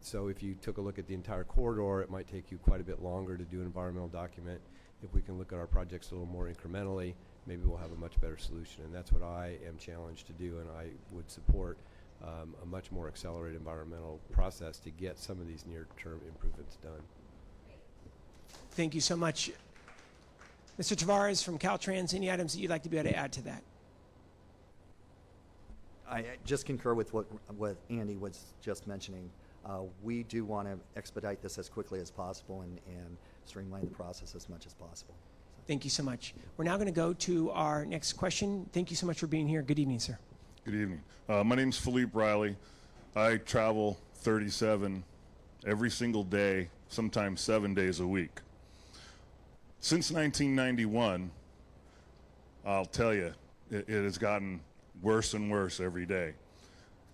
S6: So if you took a look at the entire corridor, it might take you quite a bit longer to do an environmental document. If we can look at our projects a little more incrementally, maybe we'll have a much better solution. And that's what I am challenged to do, and I would support a much more accelerated environmental process to get some of these near-term improvements done.
S3: Thank you so much. Mr. Tavares from Caltrans, any items that you'd like to be able to add to that?
S5: I just concur with what Andy was just mentioning. We do want to expedite this as quickly as possible and streamline the process as much as possible.
S3: Thank you so much. We're now going to go to our next question. Thank you so much for being here. Good evening, sir.
S13: Good evening. My name's Philippe Riley. I travel 37 every single day, sometimes 7 days a week. Since 1991, I'll tell you, it has gotten worse and worse every day.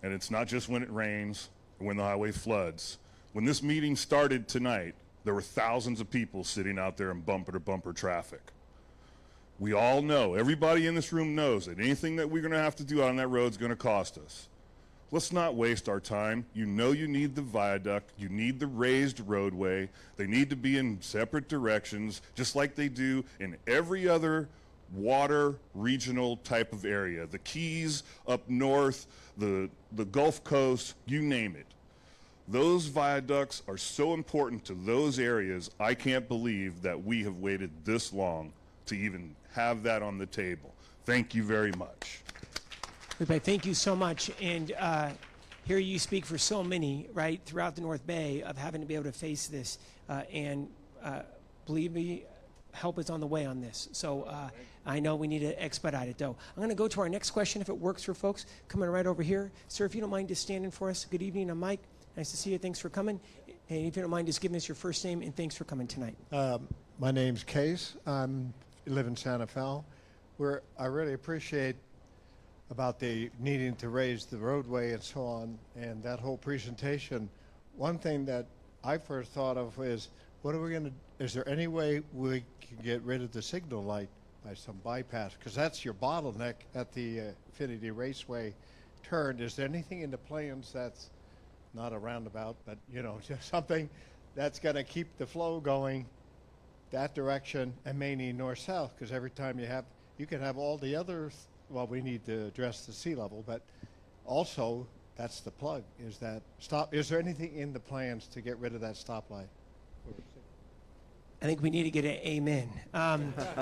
S13: And it's not just when it rains or when the highway floods. When this meeting started tonight, there were thousands of people sitting out there in bumper-to-bumper traffic. We all know, everybody in this room knows that anything that we're going to have to do on that road is going to cost us. Let's not waste our time. You know you need the viaduct. You need the raised roadway. They need to be in separate directions, just like they do in every other water regional type of area. The Keys up north, the Gulf Coast, you name it. Those viaducts are so important to those areas, I can't believe that we have waited this long to even have that on the table. Thank you very much.
S3: Thank you so much. And here you speak for so many, right, throughout the North Bay of having to be able to face this. And believe me, help is on the way on this. So I know we need to expedite it, though. I'm going to go to our next question, if it works for folks. Coming right over here. Sir, if you don't mind just standing for us. Good evening. I'm Mike. Nice to see you. Thanks for coming. And if you don't mind just giving us your first name, and thanks for coming tonight.
S14: My name's Case. I live in Santa Fe. I really appreciate about the needing to raise the roadway and so on, and that whole presentation. One thing that I first thought of is, what are we going to, is there any way we can get rid of the signal light by some bypass? Because that's your bottleneck at the Infinity Raceway turn. Is there anything in the plans that's not a roundabout, but just something that's going to keep the flow going that direction and mainly north-south? Because every time you can have all the others. Well, we need to address the sea level, but also that's the plug. Is there anything in the plans to get rid of that stoplight?
S3: I think we need to get an amen.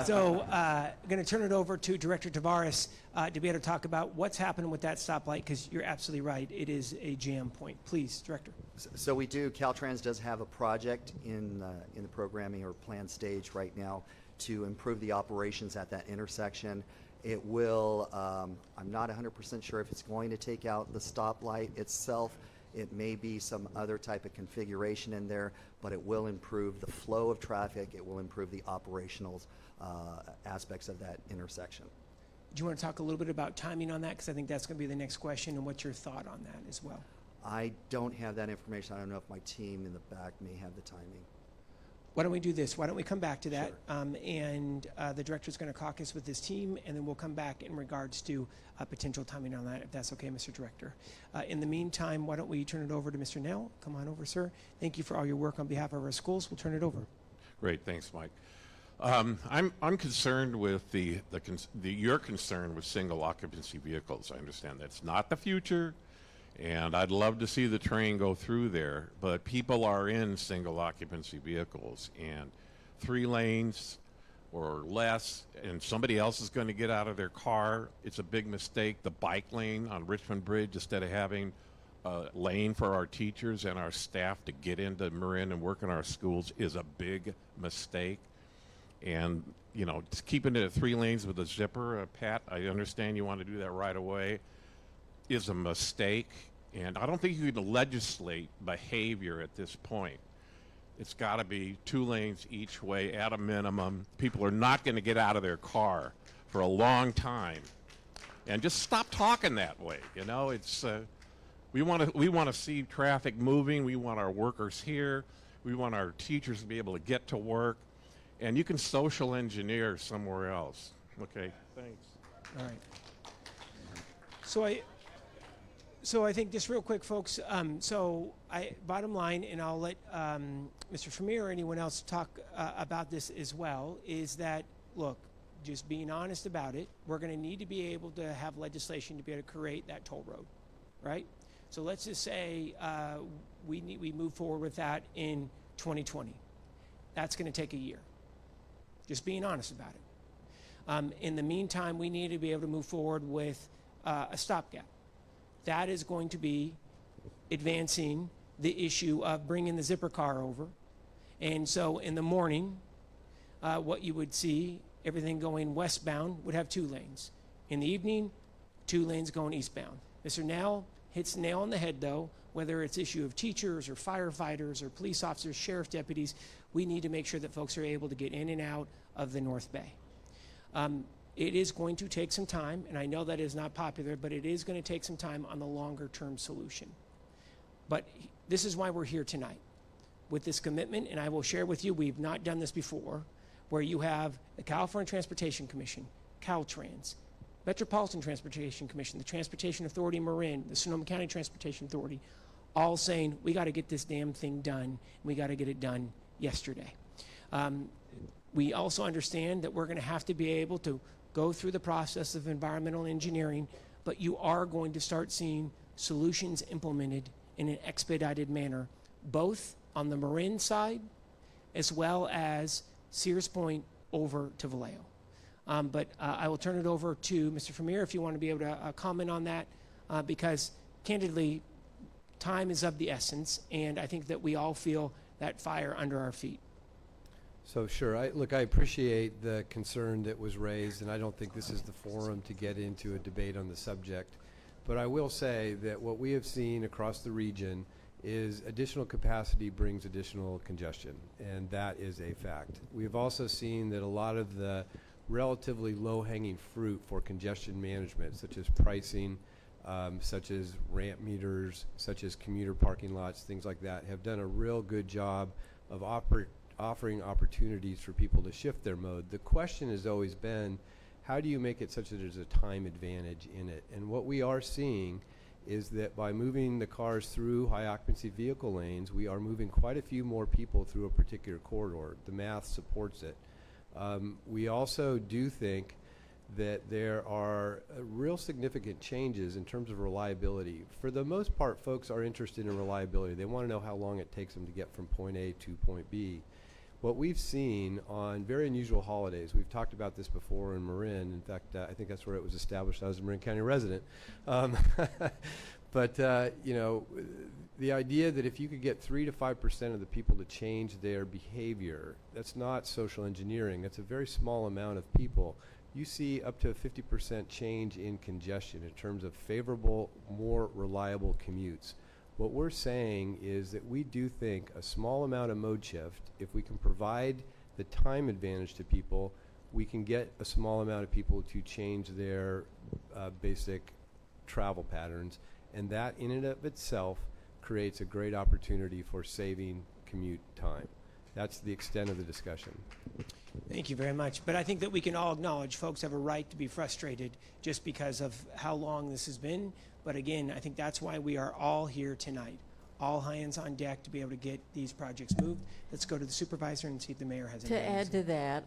S3: So I'm going to turn it over to Director Tavares to be able to talk about what's happening with that stoplight, because you're absolutely right. It is a jam point. Please, Director.
S5: So we do. Caltrans does have a project in the programming or plan stage right now to improve the operations at that intersection. It will, I'm not 100% sure if it's going to take out the stoplight itself. It may be some other type of configuration in there, but it will improve the flow of traffic. It will improve the operational aspects of that intersection.
S3: Do you want to talk a little bit about timing on that? Because I think that's going to be the next question, and what's your thought on that as well?
S5: I don't have that information. I don't know if my team in the back may have the timing.
S3: Why don't we do this? Why don't we come back to that?
S5: Sure.
S3: And the director's going to caucus with his team, and then we'll come back in regards to potential timing on that, if that's okay, Mr. Director. In the meantime, why don't we turn it over to Mr. Nell? Come on over, sir. Thank you for all your work on behalf of our schools. We'll turn it over.
S15: Great, thanks, Mike. I'm concerned with your concern with single occupancy vehicles. I understand that's not the future, and I'd love to see the train go through there, but people are in single occupancy vehicles, and 3 lanes or less, and somebody else is going to get out of their car, it's a big mistake. The bike lane on Richmond Bridge, instead of having a lane for our teachers and our staff to get into Marin and work in our schools, is a big mistake. And, you know, just keeping it at 3 lanes with a zipper, Pat, I understand you want to do that right away, is a mistake. And I don't think you can legislate behavior at this point. It's got to be 2 lanes each way at a minimum. People are not going to get out of their car for a long time. And just stop talking that way. You know, it's we want to see traffic moving. We want our workers here. We want our teachers to be able to get to work. And you can social engineer somewhere else. Okay, thanks.
S3: All right. So I think just real quick, folks. Bottom line, and I'll let Mr. Vermeer or anyone else talk about this as well, is that, look, just being honest about it, we're going to need to be able to have legislation to be able to create that toll road, right? So let's just say we move forward with that in 2020. That's going to take a year. Just being honest about it. In the meantime, we need to be able to move forward with a stopgap. That is going to be advancing the issue of bringing the zipper car over. And so in the morning, what you would see, everything going westbound would have 2 lanes. In the evening, 2 lanes going eastbound. Mr. Nell hits the nail on the head, though, whether it's issue of teachers or firefighters or police officers, sheriff deputies, we need to make sure that folks are able to get in and out of the North Bay. It is going to take some time, and I know that is not popular, but it is going to take some time on the longer-term solution. But this is why we're here tonight, with this commitment, and I will share with you, we've not done this before, where you have the California Transportation Commission, Caltrans, Metropolitan Transportation Commission, the Transportation Authority Marin, the Sonoma County Transportation Authority, all saying, we got to get this damn thing done, and we got to get it done yesterday. We also understand that we're going to have to be able to go through the process of environmental engineering, but you are going to start seeing solutions implemented in an expedited manner, both on the Marin side as well as Sears Point over to Vallejo. But I will turn it over to Mr. Vermeer if you want to be able to comment on that, because candidly, time is of the essence, and I think that we all feel that fire under our feet.
S6: So sure, I appreciate the concern that was raised, and I don't think this is the forum to get into a debate on the subject. But I will say that what we have seen across the region is additional capacity brings additional congestion, and that is a fact. We have also seen that a lot of the relatively low-hanging fruit for congestion management, such as pricing, such as ramp meters, such as commuter parking lots, things like that, have done a real good job of offering opportunities for people to shift their mode. The question has always been, how do you make it such that there's a time advantage in it? And what we are seeing is that by moving the cars through high occupancy vehicle lanes, we are moving quite a few more people through a particular corridor. The math supports it. We also do think that there are real significant changes in terms of reliability. For the most part, folks are interested in reliability. They want to know how long it takes them to get from point A to point B. What we've seen on very unusual holidays, we've talked about this before in Marin. In fact, I think that's where it was established. I was a Marin County resident. But you know, the idea that if you could get 3 to 5% of the people to change their behavior, that's not social engineering. That's a very small amount of people. You see up to a 50% change in congestion in terms of favorable, more reliable commutes. What we're saying is that we do think a small amount of mode shift, if we can provide the time advantage to people, we can get a small amount of people to change their basic travel patterns, and that in and of itself creates a great opportunity for saving commute time. That's the extent of the discussion.
S3: Thank you very much. But I think that we can all acknowledge folks have a right to be frustrated just because of how long this has been. But again, I think that's why we are all here tonight. All hands on deck to be able to get these projects moved. Let's go to the supervisor and see if the mayor has anything
S2: to add to that.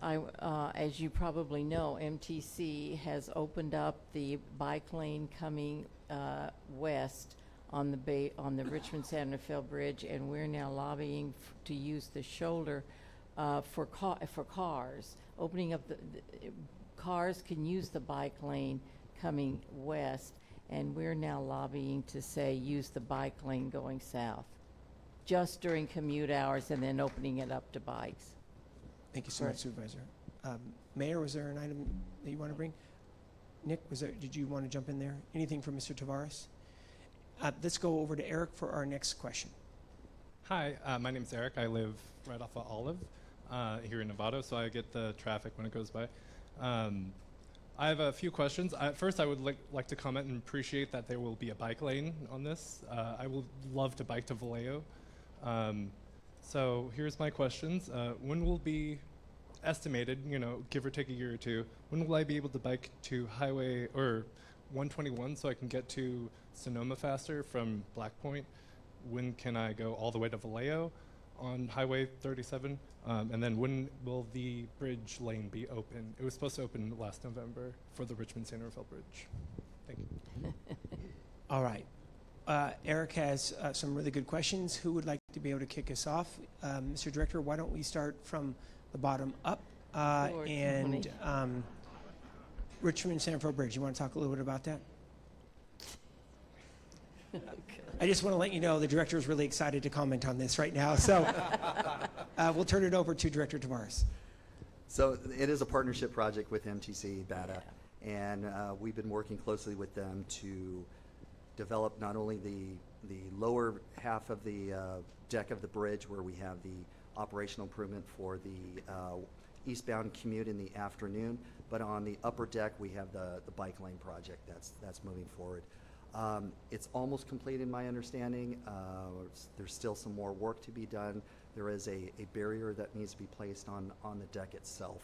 S2: As you probably know, MTC has opened up the bike lane coming west on the Richmond Santa Fe Bridge, and we're now lobbying to use the shoulder for cars. opening up cars can use the bike lane coming west, and we're now lobbying to say use the bike lane going south, just during commute hours, and then opening it up to bikes.
S3: Thank you so much, Supervisor. Mayor, was there an item that you want to bring? Nick, did you want to jump in there? Anything from Mr. Tavares? Let's go over to Eric for our next question.
S16: Hi, my name's Eric. I live right off of Olive here in Novato, so I get the traffic when it goes by. I have a few questions. First, I would like to comment and appreciate that there will be a bike lane on this. I would love to bike to Vallejo. So here's my questions. When will be estimated, give or take a year or two, when will I be able to bike to Highway or 121 so I can get to Sonoma faster from Black Point? When can I go all the way to Vallejo on Highway 37? And then when will the bridge lane be open? It was supposed to open last November for the Richmond-San Rafael Bridge. Thank you.
S3: All right. Eric has some really good questions. Who would like to be able to kick us off? Mr. Director, why don't we start from the bottom up? And Richmond-San Rafael Bridge, you want to talk a little bit about that? I just want to let you know the director is really excited to comment on this right now. So we'll turn it over to Director Tavares.
S5: So it is a partnership project with MTC BATA, and we've been working closely with them to develop not only the lower half of the deck of the bridge where we have the operational improvement for the eastbound commute in the afternoon, but on the upper deck we have the bike lane project that's moving forward. It's almost complete in my understanding. There's still some more work to be done. There is a barrier that needs to be placed on the deck itself.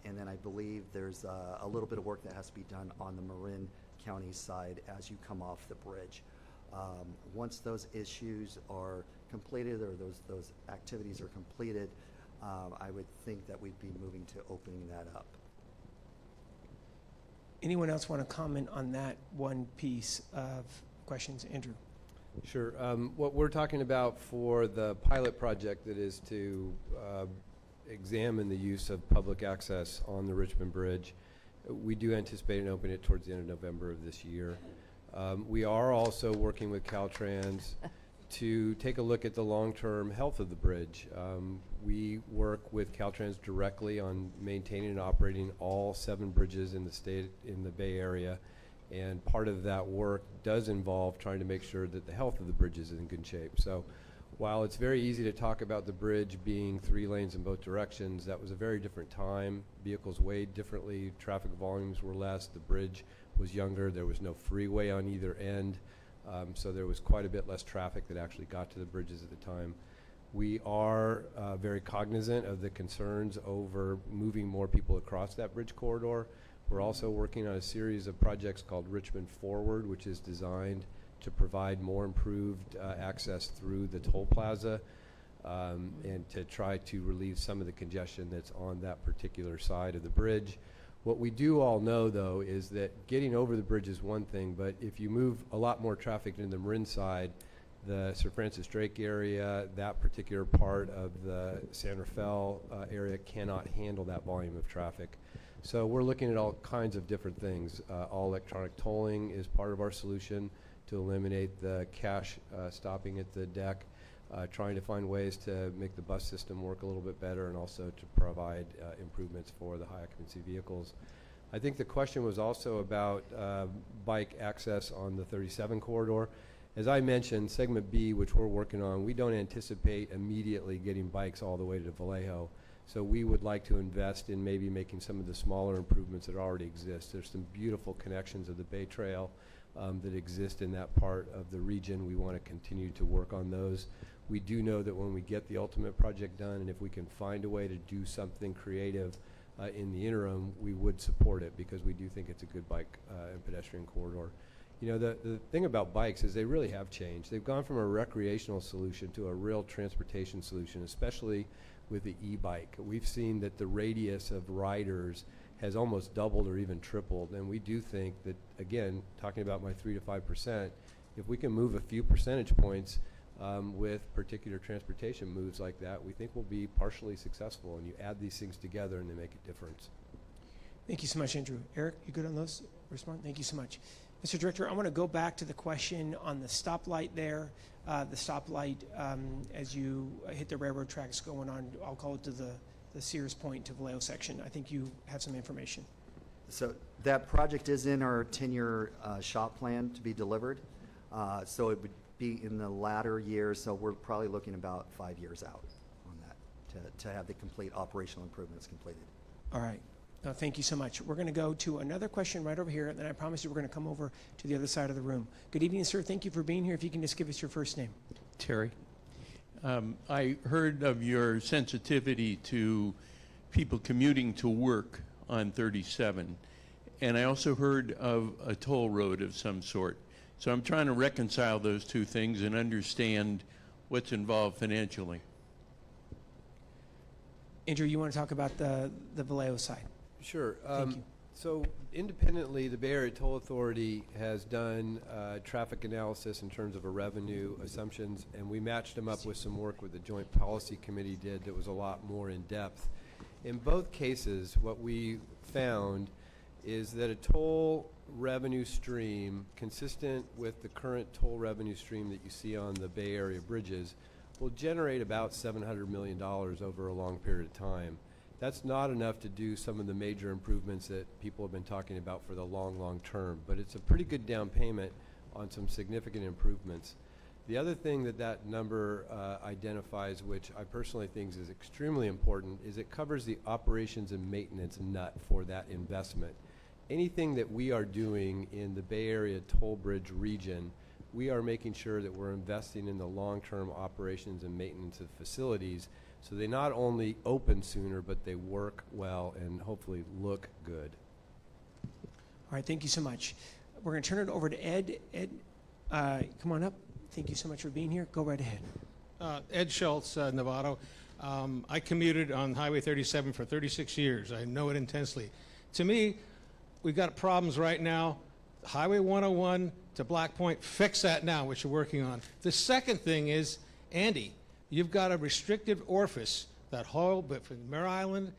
S5: And then I believe there's a little bit of work that has to be done on the Marin County side as you come off the bridge. Once those issues are completed or those activities are completed, I would think that we'd be moving to opening that up.
S3: Anyone else want to comment on that one piece of questions? Andrew.
S6: Sure. What we're talking about for the pilot project that is to examine the use of public access on the Richmond Bridge, we do anticipate and open it towards the end of November of this year. We are also working with Caltrans to take a look at the long-term health of the bridge. We work with Caltrans directly on maintaining and operating all 7 bridges in the state, in the Bay Area, and part of that work does involve trying to make sure that the health of the bridge is in good shape. So while it's very easy to talk about the bridge being 3 lanes in both directions, that was a very different time. Vehicles weighed differently, traffic volumes were less, the bridge was younger, there was no freeway on either end. So there was quite a bit less traffic that actually got to the bridges at the time. We are very cognizant of the concerns over moving more people across that bridge corridor. We're also working on a series of projects called Richmond Forward, which is designed to provide more improved access through the toll plaza and to try to relieve some of the congestion that's on that particular side of the bridge. What we do all know, though, is that getting over the bridge is one thing, but if you move a lot more traffic into the Marin side, the Sir Francis Drake area, that particular part of the San Rafael area cannot handle that volume of traffic. So we're looking at all kinds of different things. All electronic tolling is part of our solution to eliminate the cash stopping at the deck. Trying to find ways to make the bus system work a little bit better and also to provide improvements for the high occupancy vehicles. I think the question was also about bike access on the 37 corridor. As I mentioned, segment B, which we're working on, we don't anticipate immediately getting bikes all the way to Vallejo. So we would like to invest in maybe making some of the smaller improvements that already exist. There's some beautiful connections of the Bay Trail that exist in that part of the region. We want to continue to work on those. We do know that when we get the ultimate project done, and if we can find a way to do something creative in the interim, we would support it because we do think it's a good bike and pedestrian corridor. You know, the thing about bikes is they really have changed. They've gone from a recreational solution to a real transportation solution, especially with the e-bike. We've seen that the radius of riders has almost doubled or even tripled, and we do think that, again, talking about my 3 to 5%, if we can move a few percentage points with particular transportation moves like that, we think we'll be partially successful. And you add these things together and they make a difference.
S3: Thank you so much, Andrew. Eric, you good on those? Respond? Thank you so much. Mr. Director, I want to go back to the question on the stoplight there. The stoplight, as you hit the railroad tracks going on, I'll call it to the Sears Point to Vallejo section. I think you have some information.
S5: So that project is in our 10-year shop plan to be delivered. So it would be in the latter years, so we're probably looking about 5 years out on that to have the complete operational improvements completed.
S3: All right. Thank you so much. We're going to go to another question right over here, and then I promise you we're going to come over to the other side of the room. Good evening, sir. Thank you for being here. If you can just give us your first name.
S17: Terry. I heard of your sensitivity to people commuting to work on 37, and I also heard of a toll road of some sort. So I'm trying to reconcile those two things and understand what's involved financially.
S3: Andrew, you want to talk about the Vallejo side?
S6: Sure.
S3: Thank you.
S6: So independently, the Bay Area Toll Authority has done traffic analysis in terms of a revenue assumptions, and we matched them up with some work with the Joint Policy Committee did that was a lot more in depth. In both cases, what we found is that a toll revenue stream consistent with the current toll revenue stream that you see on the Bay Area bridges will generate about $700 million over a long period of time. That's not enough to do some of the major improvements that people have been talking about for the long term, but it's a pretty good down payment on some significant improvements. The other thing that that number identifies, which I personally think is extremely important, is it covers the operations and maintenance nut for that investment. Anything that we are doing in the Bay Area toll bridge region, we are making sure that we're investing in the long-term operations and maintenance of facilities so they not only open sooner, but they work well and hopefully look good.
S3: All right, thank you so much. We're going to turn it over to Ed. Ed, come on up. Thank you so much for being here. Go right ahead.
S18: Ed Schultz, Novato. I commuted on Highway 37 for 36 years. I know it intensely. To me, we've got problems right now. Highway 101 to Black Point, fix that now, which you're working on. The second thing is, Andy, you've got a restricted orifice, that whole between Mare Island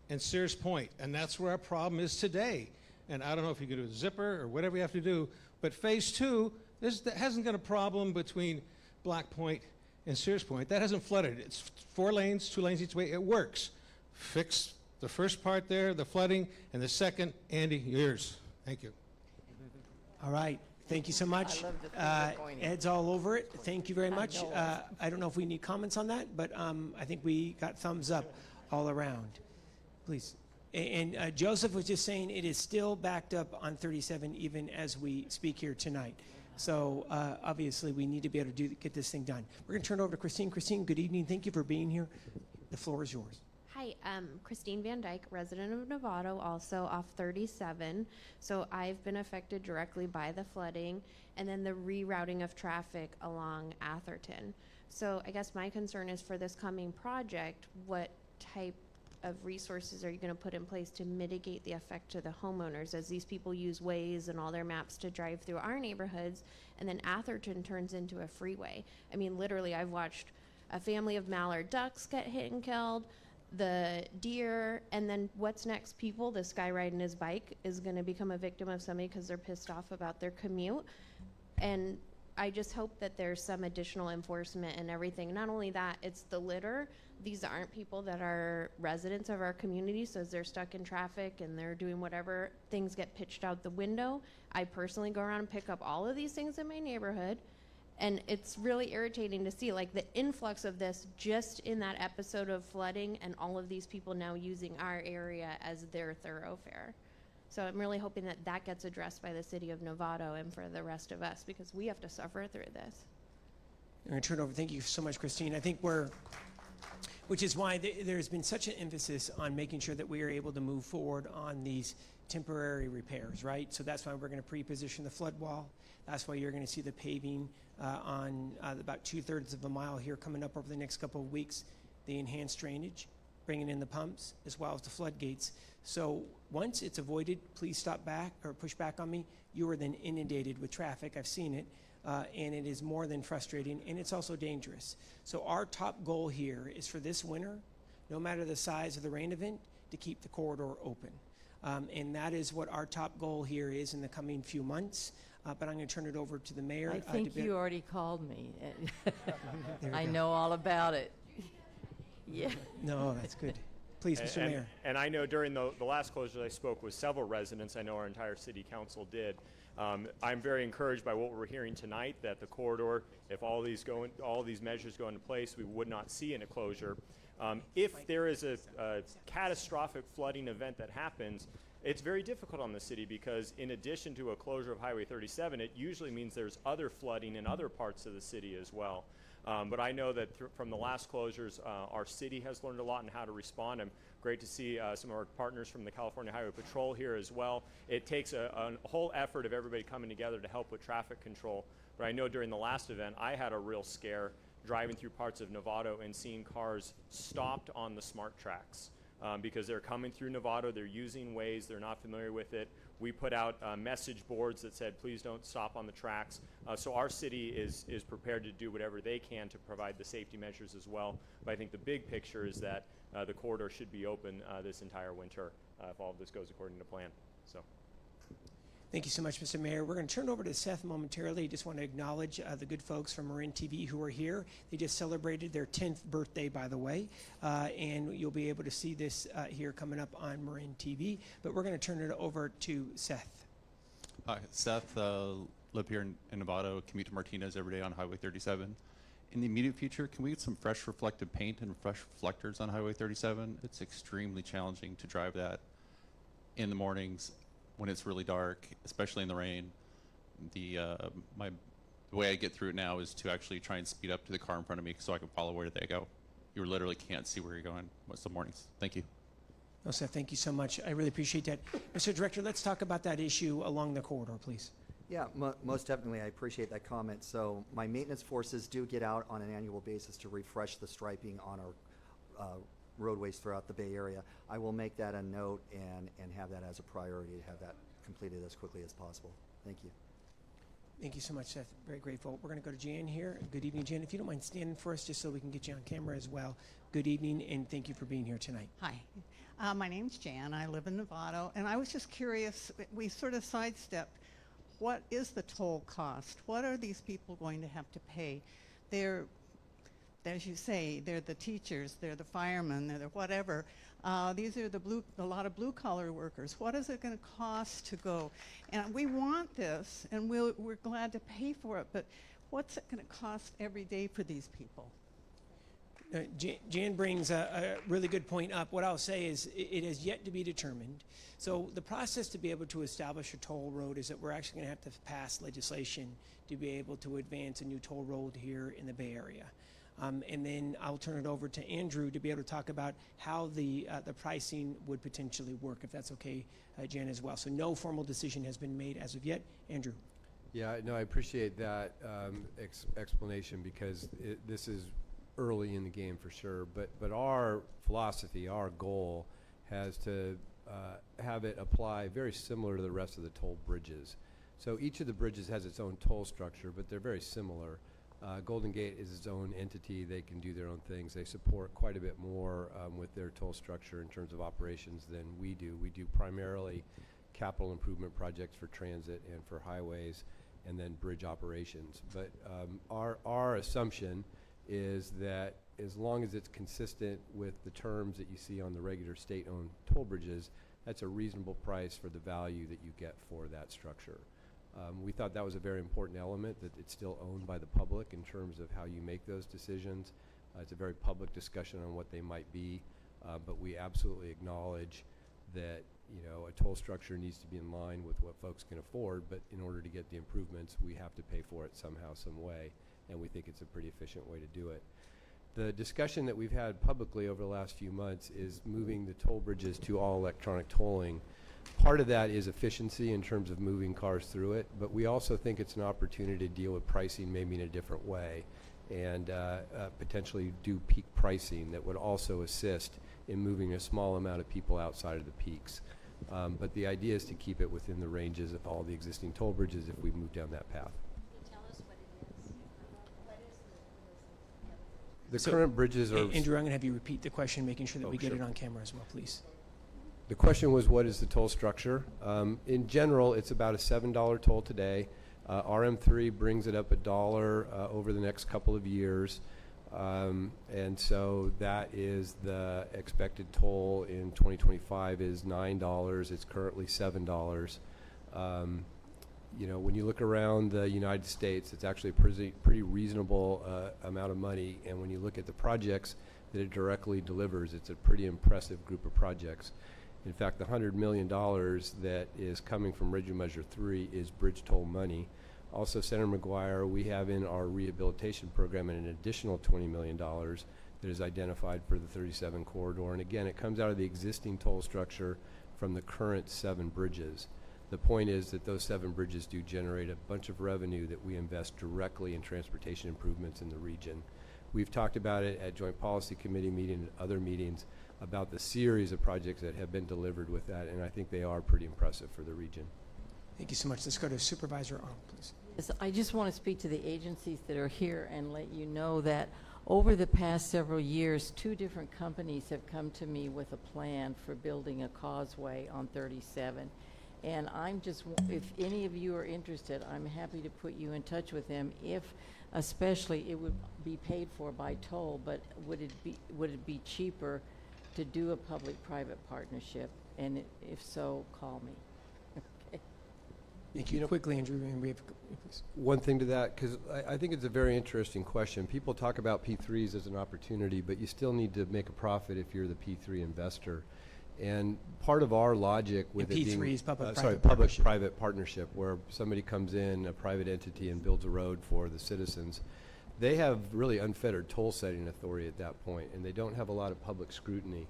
S18: and Sears Point, and that's where our problem is today. And I don't know if you can do a zipper or whatever you have to do, but phase two, there hasn't been a problem between Black Point and Sears Point. That hasn't flooded. It's 4 lanes, 2 lanes each way. It works. Fix the first part there, the flooding, and the second, Andy, yours. Thank you.
S3: All right. Thank you so much. Ed's all over it. Thank you very much. I don't know if we need comments on that, but I think we got thumbs up all around. Please. And Joseph was just saying it is still backed up on 37 even as we speak here tonight. So obviously we need to be able to get this thing done. We're going to turn it over to Christine. Christine, good evening. Thank you for being here. The floor is yours.
S19: Hi, Christine Van Dyke, resident of Novato, also off 37. So I've been affected directly by the flooding and then the rerouting of traffic along Atherton. So I guess my concern is for this coming project, what type of resources are you going to put in place to mitigate the effect to the homeowners as these people use Waze and all their maps to drive through our neighborhoods, and then Atherton turns into a freeway? I mean, literally, I've watched a family of mallard ducks get hit and killed, the deer, and then what's next? People, this guy riding his bike is going to become a victim of somebody because they're pissed off about their commute. And I just hope that there's some additional enforcement and everything. Not only that, it's the litter. These aren't people that are residents of our community, so as they're stuck in traffic and they're doing whatever, things get pitched out the window. I personally go around and pick up all of these things in my neighborhood, and it's really irritating to see like the influx of this just in that episode of flooding and all of these people now using our area as their thoroughfare. So I'm really hoping that that gets addressed by the city of Novato and for the rest of us, because we have to suffer through this.
S3: I'm going to turn it over. Thank you so much, Christine. I think which is why there's been such an emphasis on making sure that we are able to move forward on these temporary repairs, right? So that's why we're going to pre-position the flood wall. That's why you're going to see the paving on about 2/3 of a mile here coming up over the next couple of weeks, the enhanced drainage, bringing in the pumps, as well as the floodgates. So once it's avoided, please stop back or push back on me. You are then inundated with traffic. I've seen it. and it is more than frustrating, and it's also dangerous. So our top goal here is for this winter, no matter the size of the rain event, to keep the corridor open. And that is what our top goal here is in the coming few months. But I'm going to turn it over to the mayor.
S2: I think you already called me. I
S3: go.
S2: know all about it. Yeah.
S3: No, that's good. Please, Mr. Mayor.
S1: And I know during the last closure I spoke with several residents. I know our entire city council did. I'm very encouraged by what we're hearing tonight, that the corridor, if all these measures go into place, we would not see a closure. If there is a catastrophic flooding event that happens, it's very difficult on the city because in addition to a closure of Highway 37, it usually means there's other flooding in other parts of the city as well. But I know that from the last closures, our city has learned a lot in how to respond. I'm great to see some of our partners from the California Highway Patrol here as well. It takes a whole effort of everybody coming together to help with traffic control. But I know during the last event, I had a real scare driving through parts of Novato and seeing cars stopped on the smart tracks because they're coming through Novato, they're using Waze, they're not familiar with it. We put out message boards that said, please don't stop on the tracks. So our city is prepared to do whatever they can to provide the safety measures as well. But I think the big picture is that the corridor should be open this entire winter if all of this goes according to plan. So.
S3: Thank you so much, Mr. Mayor. We're going to turn it over to Seth momentarily. Just want to acknowledge the good folks from Marin TV who are here. They just celebrated their 10th birthday, by the way, and you'll be able to see this here coming up on Marin TV. But we're going to turn it over to Seth.
S20: Hi, Seth. Live here in Novato, commute to Martinez every day on Highway 37. In the immediate future, can we get some fresh reflective paint and fresh reflectors on Highway 37? It's extremely challenging to drive that in the mornings when it's really dark, especially in the rain. The way I get through it now is to actually try and speed up to the car in front of me so I can follow where they go. You literally can't see where you're going most of the mornings. Thank you.
S3: No, Seth, thank you so much. I really appreciate that. Mr. Director, let's talk about that issue along the corridor, please.
S5: Yeah, most definitely. I appreciate that comment. So my maintenance forces do get out on an annual basis to refresh the striping on our roadways throughout the Bay Area. I will make that a note and have that as a priority to have that completed as quickly as possible. Thank you.
S3: Thank you so much, Seth. Very grateful. We're going to go to Jan here. Good evening, Jan. If you don't mind standing for us just so we can get you on camera as well. Good evening, and thank you for being here tonight.
S21: Hi. My name's Jan. I live in Novato, and I was just curious, we sort of sidestepped, what is the toll cost? What are these people going to have to pay? They're, as you say, they're the teachers, they're the firemen, they're the whatever. These are a lot of blue-collar workers. What is it going to cost to go? And we want this, and we're glad to pay for it, but what's it going to cost every day for these people?
S3: Jan brings a really good point up. What I'll say is it has yet to be determined. So the process to be able to establish a toll road is that we're actually going to have to pass legislation to be able to advance a new toll road here in the Bay Area. And then I'll turn it over to Andrew to be able to talk about how the pricing would potentially work, if that's okay, Jan, as well. So no formal decision has been made as of yet. Andrew.
S6: Yeah, no, I appreciate that explanation because this is early in the game for sure. But our philosophy, our goal, has to have it apply very similar to the rest of the toll bridges. So each of the bridges has its own toll structure, but they're very similar. Golden Gate is its own entity. They can do their own things. They support quite a bit more with their toll structure in terms of operations than we do. We do primarily capital improvement projects for transit and for highways, and then bridge operations. But our assumption is that as long as it's consistent with the terms that you see on the regular state-owned toll bridges, that's a reasonable price for the value that you get for that structure. We thought that was a very important element, that it's still owned by the public in terms of how you make those decisions. It's a very public discussion on what they might be, but we absolutely acknowledge that a toll structure needs to be in line with what folks can afford, but in order to get the improvements, we have to pay for it somehow, some way, and we think it's a pretty efficient way to do it. The discussion that we've had publicly over the last few months is moving the toll bridges to all electronic tolling. Part of that is efficiency in terms of moving cars through it, but we also think it's an opportunity to deal with pricing maybe in a different way and potentially do peak pricing that would also assist in moving a small amount of people outside of the peaks. But the idea is to keep it within the ranges of all the existing toll bridges if we move down that path.
S22: Can you tell us what
S6: The current bridges are...
S3: Andrew, I'm going to have you repeat the question, making sure that we get
S6: sure.
S3: it on camera as well, please.
S6: The question was, what is the toll structure? In general, it's about a $7 toll today. RM3 brings it up $1 over the next couple of years. And so that is the expected toll in 2025 is $9. It's currently $7. You know, when you look around the United States, it's actually a pretty reasonable amount of money. And when you look at the projects that it directly delivers, it's a pretty impressive group of projects. In fact, the $100 million that is coming from Regional Measure 3 is bridge toll money. Also, Senator McGuire, we have in our rehabilitation program an additional $20 million that is identified for the 37 corridor. And again, it comes out of the existing toll structure from the current 7 bridges. The point is that those 7 bridges do generate a bunch of revenue that we invest directly in transportation improvements in the region. We've talked about it at Joint Policy Committee meeting and other meetings about the series of projects that have been delivered with that, and I think they are pretty impressive for the region.
S3: Thank you so much. Let's go to Supervisor Arnold, please.
S2: Yes, I just want to speak to the agencies that are here and let you know that over the past several years, 2 different companies have come to me with a plan for building a causeway on 37. And I'm just, if any of you are interested, I'm happy to put you in touch with them if, especially, it would be paid for by toll, but would it be cheaper to do a public-private partnership? And if so, call me. Okay.
S3: Thank you. Quickly, Andrew, please.
S6: One thing to that, because I think it's a very interesting question. People talk about P3s as an opportunity, but you still need to make a profit if you're the P3 investor. And part of our logic with it being...
S3: P3 is
S6: public-private partnership, where somebody comes in, a private entity, and builds a road for the citizens. They have really unfettered toll setting authority at that point, and they don't have a lot of public scrutiny.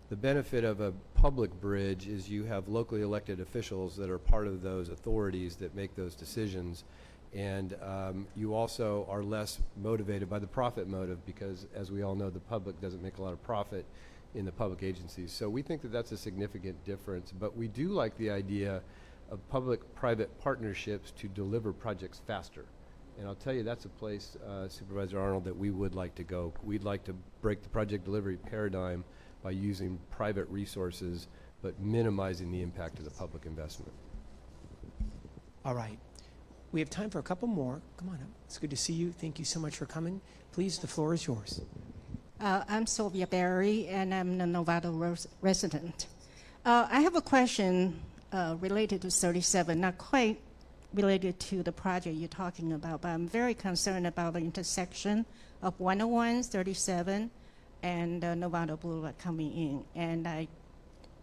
S6: The benefit of a public bridge is you have locally elected officials that are part of those authorities that make those decisions, and you also are less motivated by the profit motive because, as we all know, the public doesn't make a lot of profit in the public agencies. So we think that that's a significant difference, but we do like the idea of public-private partnerships to deliver projects faster. And I'll tell you, that's a place, Supervisor Arnold, that we would like to go. We'd like to break the project delivery paradigm by using private resources, but minimizing the impact of the public investment.
S3: All right. We have time for a couple more. Come on up. It's good to see you. Thank you so much for coming. Please, the floor is yours.
S4: I'm Sylvia Berry, and I'm a Novato resident. I have a question related to 37, not quite related to the project you're talking about, but I'm very concerned about the intersection of 101, 37, and Novato Boulevard coming in. And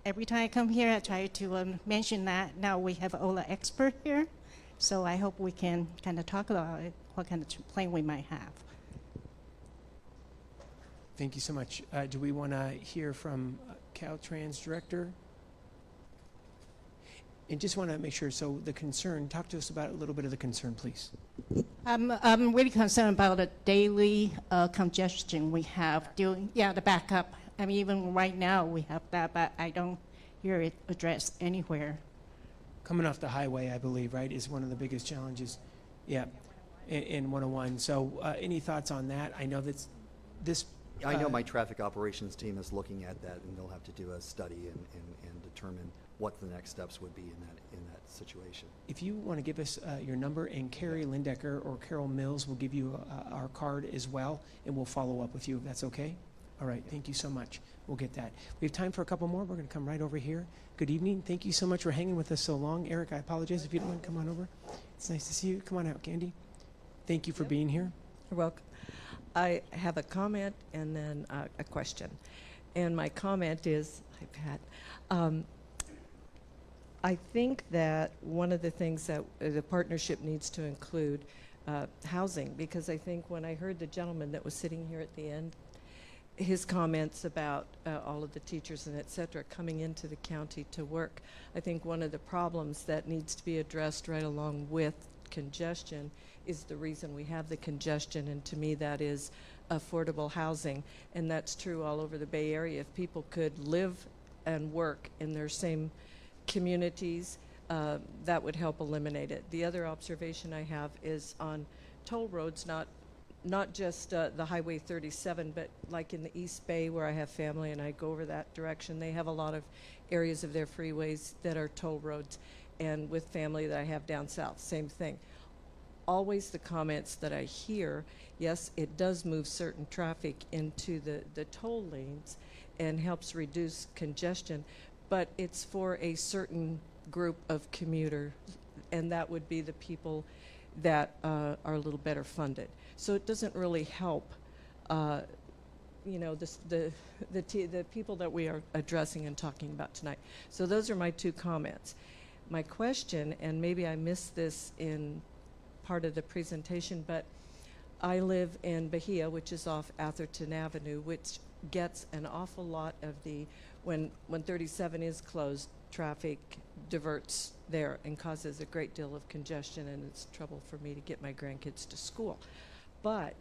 S4: every time I come here, I try to mention that. Now we have Ola expert here, so I hope we can kind of talk about it, what kind of plan we might have.
S3: Thank you so much. Do we want to hear from Caltrans Director? And just want to make sure, so the concern, talk to us about a little bit of the concern, please.
S4: I'm really concerned about the daily congestion we have during, the backup. I mean, even right now we have that, but I don't hear it addressed anywhere.
S3: Coming off the highway, I believe, right, is one of the biggest challenges, in 101. So any thoughts on that? I know that this...
S5: I know my traffic operations team is looking at that, and they'll have to do a study and determine what the next steps would be in that situation.
S3: If you want to give us your number, and Carrie Lindecker or Carol Mills will give you our card as well, and we'll follow up with you if that's okay. All right, thank you so much. We'll get that. We have time for a couple more. We're going to come right over here. Good evening. Thank you so much for hanging with us so long. Eric, I apologize if you don't want to come on over. It's nice to see you. Come on out, Candy. Thank you for being here.
S22: You're welcome. I have a comment and then a question. And my comment is, hi Pat, I think that one of the things that the partnership needs to include housing, because I think when I heard the gentleman that was sitting here at the end, his comments about all of the teachers and et cetera coming into the county to work, I think one of the problems that needs to be addressed right along with congestion is the reason we have the congestion, and to me that is affordable housing, and that's true all over the Bay Area. If people could live and work in their same communities, that would help eliminate it. The other observation I have is on toll roads, not not just the Highway 37, but like in the East Bay where I have family and I go over that direction, they have a lot of areas of their freeways that are toll roads. And with family that I have down south, same thing. Always the comments that I hear, yes, it does move certain traffic into the toll lanes and helps reduce congestion, but it's for a certain group of commuters, and that would be the people that are a little better funded. So it doesn't really help, you know, the people that we are addressing and talking about tonight. So those are my two comments. My question, and maybe I missed this in part of the presentation, but I live in Bahia, which is off Atherton Avenue, which gets an awful lot of the, when 37 is closed, traffic diverts there and causes a great deal of congestion, and it's trouble for me to get my grandkids to school. But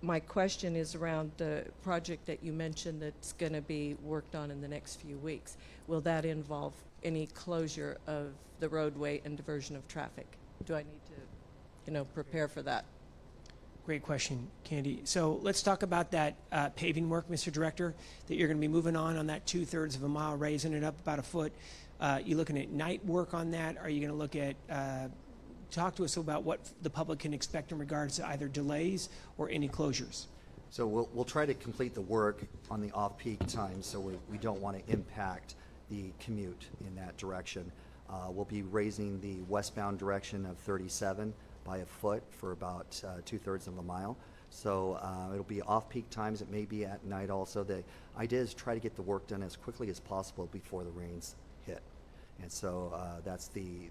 S22: my question is around the project that you mentioned that's going to be worked on in the next few weeks. Will that involve any closure of the roadway and diversion of traffic? Do I need to, you know, prepare for that?
S3: Great question, Candy. So let's talk about that paving work, Mr. Director, that you're going to be moving on that 2/3 of a mile, raising it up about a foot. You looking at night work on that? Are you going to look at, talk to us about what the public can expect in regards to either delays or any closures?
S5: So we'll try to complete the work on the off-peak times, so we don't want to impact the commute in that direction. We'll be raising the westbound direction of 37 by a foot for about 2/3 of a mile. So it'll be off-peak times. It may be at night also. The idea is try to get the work done as quickly as possible before the rains hit. And so that's the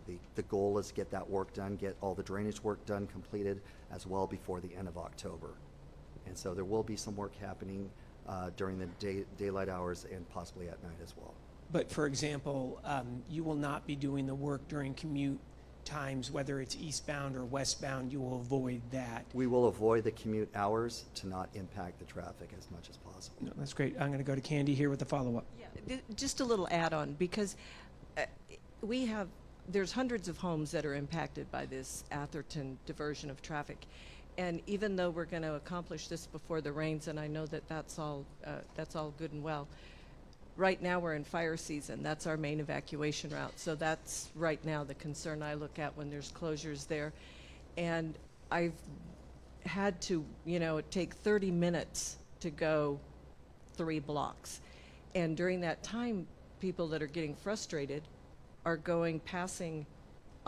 S5: goal, is get that work done, get all the drainage work done, completed as well before the end of October. And so there will be some work happening during the daylight hours and possibly at night as well.
S3: But for example, you will not be doing the work during commute times, whether it's eastbound or westbound. You will avoid that.
S5: We will avoid the commute hours to not impact the traffic as much as possible.
S3: No, that's great. I'm going to go to Candy here with the follow-up.
S22: Yeah, just a little add-on, because there's hundreds of homes that are impacted by this Atherton diversion of traffic. And even though we're going to accomplish this before the rains, and I know that that's all good and well, right now we're in fire season. That's our main evacuation route. So that's right now the concern I look at when there's closures there. And I've had to, you know, take 30 minutes to go 3 blocks. And during that time, people that are getting frustrated are passing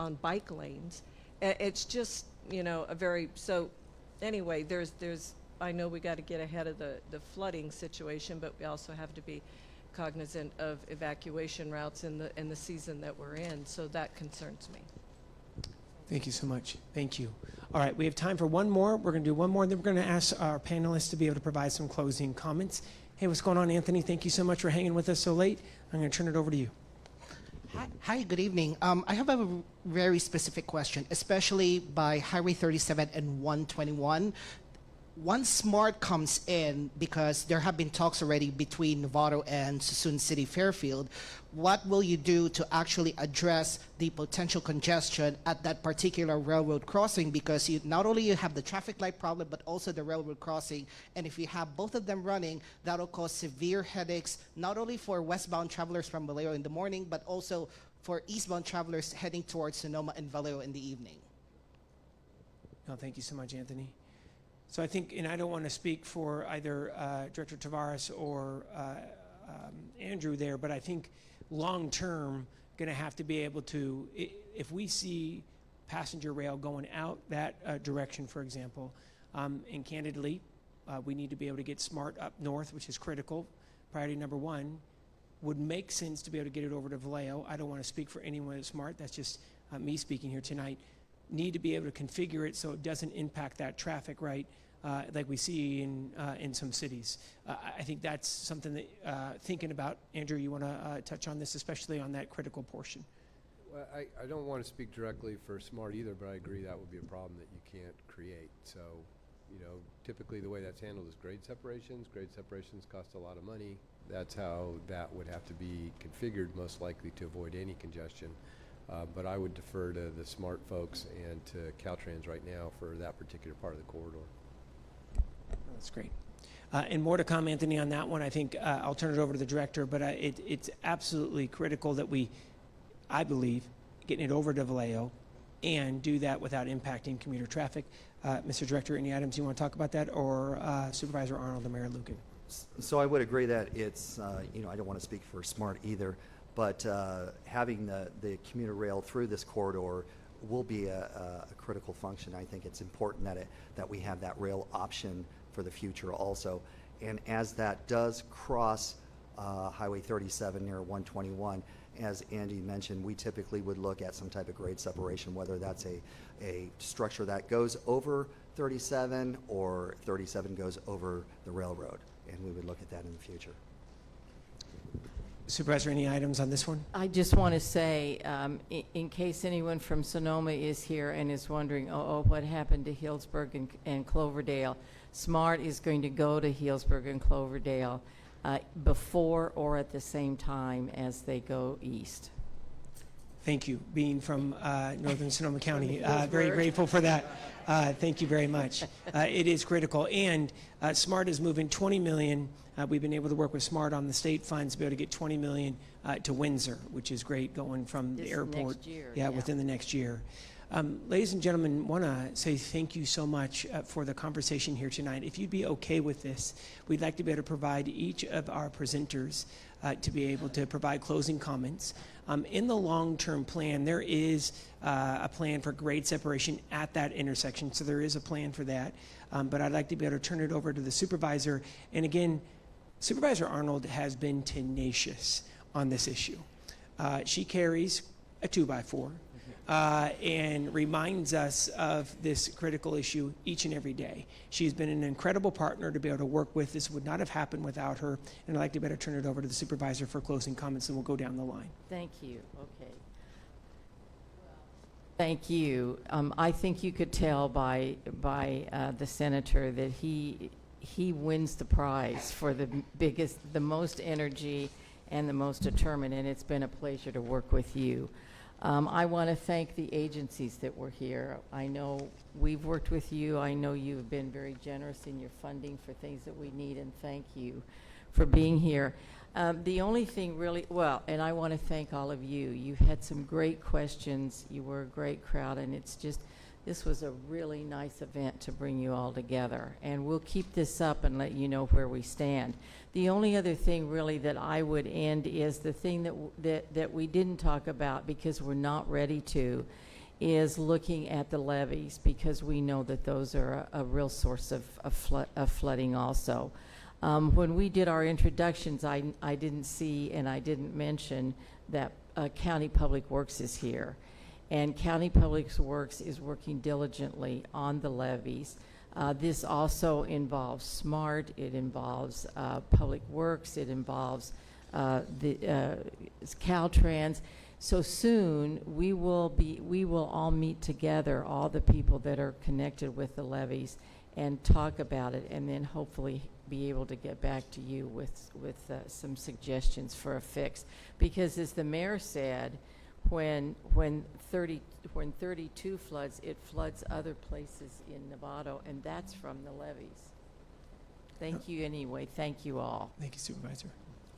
S22: on bike lanes. It's just, you know, so anyway, I know we got to get ahead of the flooding situation, but we also have to be cognizant of evacuation routes in the season that we're in, so that concerns me.
S3: Thank you so much. Thank you. All right, we have time for one more. We're going to do one more, and then we're going to ask our panelists to be able to provide some closing comments. Hey, what's going on, Anthony? Thank you so much for hanging with us so late. I'm going to turn it over to you.
S9: Hi, good evening. I have a very specific question, especially by Highway 37 and 121. Once SMART comes in, because there have been talks already between Novato and Suisun City Fairfield, what will you do to actually address the potential congestion at that particular railroad crossing? Because not only you have the traffic light problem, but also the railroad crossing. And if you have both of them running, that'll cause severe headaches, not only for westbound travelers from Vallejo in the morning, but also for eastbound travelers heading towards Sonoma and Vallejo in the evening.
S3: No, thank you so much, Anthony. So I think, and I don't want to speak for either Director Tavares or Andrew there, but I think long-term, going to have to be able to, if we see passenger rail going out that direction, for example, and candidly, we need to be able to get SMART up north, which is critical. Priority number 1 would make sense to be able to get it over to Vallejo. I don't want to speak for anyone at SMART. That's just me speaking here tonight. Need to be able to configure it so it doesn't impact that traffic, right, like we see in some cities. I think that's something that, thinking about, Andrew, you want to touch on this, especially on that critical portion?
S6: Well, I don't want to speak directly for SMART either, but I agree that would be a problem that you can't create. So, you know, typically the way that's handled is grade separations. Grade separations cost a lot of money. That's how that would have to be configured, most likely to avoid any congestion. But I would defer to the SMART folks and to Caltrans right now for that particular part of the corridor.
S3: That's great. And more to come, Anthony, on that one. I think I'll turn it over to the director, but it's absolutely critical that I believe, getting it over to Vallejo and do that without impacting commuter traffic. Mr. Director, any items you want to talk about that, or Supervisor Arnold and Mayor Lucan?
S5: So I would agree that it's, I don't want to speak for SMART either, but having the commuter rail through this corridor will be a critical function. I think it's important that we have that rail option for the future also. And as that does cross Highway 37 near 121, as Andy mentioned, we typically would look at some type of grade separation, whether that's a structure that goes over 37 or 37 goes over the railroad. And we would look at that in the future.
S3: Supervisor, any items on this one?
S2: I just want to say, in case anyone from Sonoma is here and is wondering, what happened to Healdsburg and Cloverdale? SMART is going to go to Healdsburg and Cloverdale before or at the same time as they go east.
S3: Thank you. Being from northern Sonoma County, very grateful for that. Thank you very much. It is critical. And SMART is moving $20 million. We've been able to work with SMART on the state funds to be able to get $20 million to Windsor, which is great, going from the airport.
S2: Next year,
S3: yeah, within the next year. Ladies and gentlemen, want to say thank you so much for the conversation here tonight. If you'd be okay with this, we'd like to be able to provide each of our presenters to be able to provide closing comments. In the long-term plan, there is a plan for grade separation at that intersection, so there is a plan for that. But I'd like to be able to turn it over to the supervisor. And again, Supervisor Arnold has been tenacious on this issue. She carries a 2x4 and reminds us of this critical issue each and every day. She's been an incredible partner to be able to work with. This would not have happened without her. And I'd like to better turn it over to the supervisor for closing comments, and we'll go down the line.
S2: Thank you. Okay. Thank you. I think you could tell by the senator that he wins the prize for the most energy and the most determined, and it's been a pleasure to work with you. I want to thank the agencies that were here. I know we've worked with you. I know you've been very generous in your funding for things that we need, and thank you for being here. The only thing really, and I want to thank all of you. You had some great questions. You were a great crowd, and this was a really nice event to bring you all together. And we'll keep this up and let you know where we stand. The only other thing really that I would end is the thing that we didn't talk about because we're not ready to, is looking at the levees, because we know that those are a real source of flooding also. When we did our introductions, I didn't see and I didn't mention that County Public Works is here. And County Public Works is working diligently on the levees. This also involves SMART, it involves Public Works, it involves the Caltrans. So soon we will all meet together, all the people that are connected with the levees, and talk about it, and then hopefully be able to get back to you with some suggestions for a fix. Because as the mayor said, when 32 floods, it floods other places in Novato, and that's from the levees. Thank you anyway. Thank you all.
S3: Thank you, Supervisor.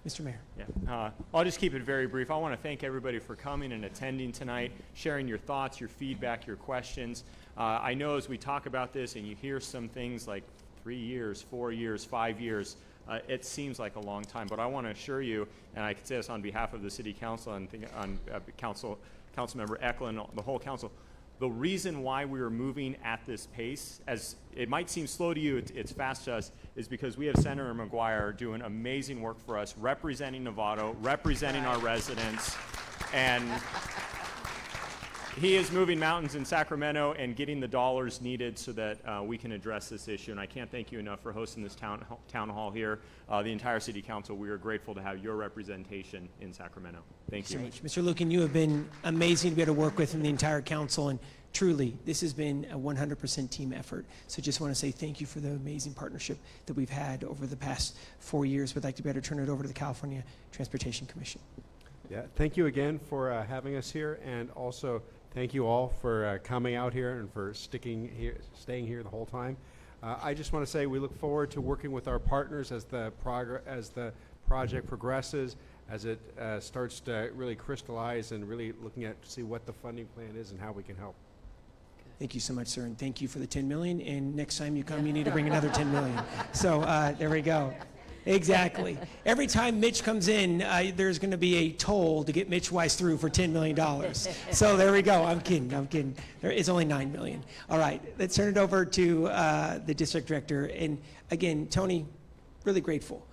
S3: Mr. Mayor.
S1: Yeah, I'll just keep it very brief. I want to thank everybody for coming and attending tonight, sharing your thoughts, your feedback, your questions. I know as we talk about this and you hear some things like 3 years, 4 years, 5 years, it seems like a long time, but I want to assure you, and I can say this on behalf of the City Council and on Councilmember Eklund, the whole council, the reason why we are moving at this pace, as it might seem slow to you, it's fast to us, is because we have Senator McGuire doing amazing work for us, representing Novato, representing our residents, and he is moving mountains in Sacramento and getting the dollars needed so that we can address this issue. And I can't thank you enough for hosting this town hall here. The entire City Council, we are grateful to have your representation in Sacramento. Thank you.
S3: Mr. Lucan, you have been amazing to be able to work with in the entire council, and truly, this has been a 100% team effort. So just want to say thank you for the amazing partnership that we've had over the past 4 years. We'd like to be able to turn it over to the California Transportation Commission.
S7: Yeah, thank you again for having us here, and also thank you all for coming out here and for staying here the whole time. I just want to say we look forward to working with our partners as the project progresses, as it starts to really crystallize, and really looking at to see what the funding plan is and how we can help.
S3: Thank you so much, sir, and thank you for the 10 million. And next time you come, you need to bring another 10 million. So there we go. Exactly. Every time Mitch comes in, there's going to be a toll to get Mitch Weiss through for $10 million. So there we go. I'm kidding. I'm kidding. It's only $9 million. All right. Let's turn it over to the district director. And again, Tony, really grateful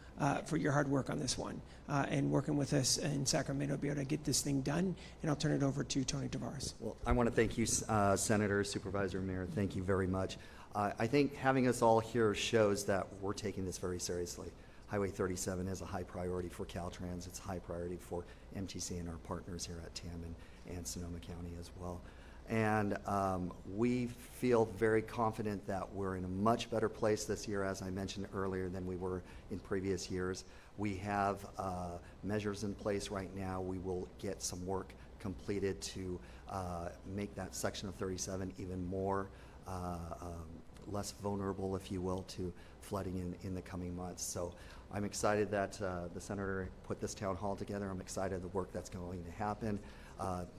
S3: for your hard work on this one and working with us in Sacramento to be able to get this thing done. And I'll turn it over to Tony Tavares.
S5: Well, I want to thank you, Senator, Supervisor, Mayor. Thank you very much. I think having us all here shows that we're taking this very seriously. Highway 37 is a high priority for Caltrans. It's a high priority for MTC and our partners here at TAM and Sonoma County as well. And we feel very confident that we're in a much better place this year, as I mentioned earlier, than we were in previous years. We have measures in place right now. We will get some work completed to make that section of 37 even more less vulnerable, if you will, to flooding in the coming months. So I'm excited that the Senator put this town hall together. I'm excited the work that's going to happen,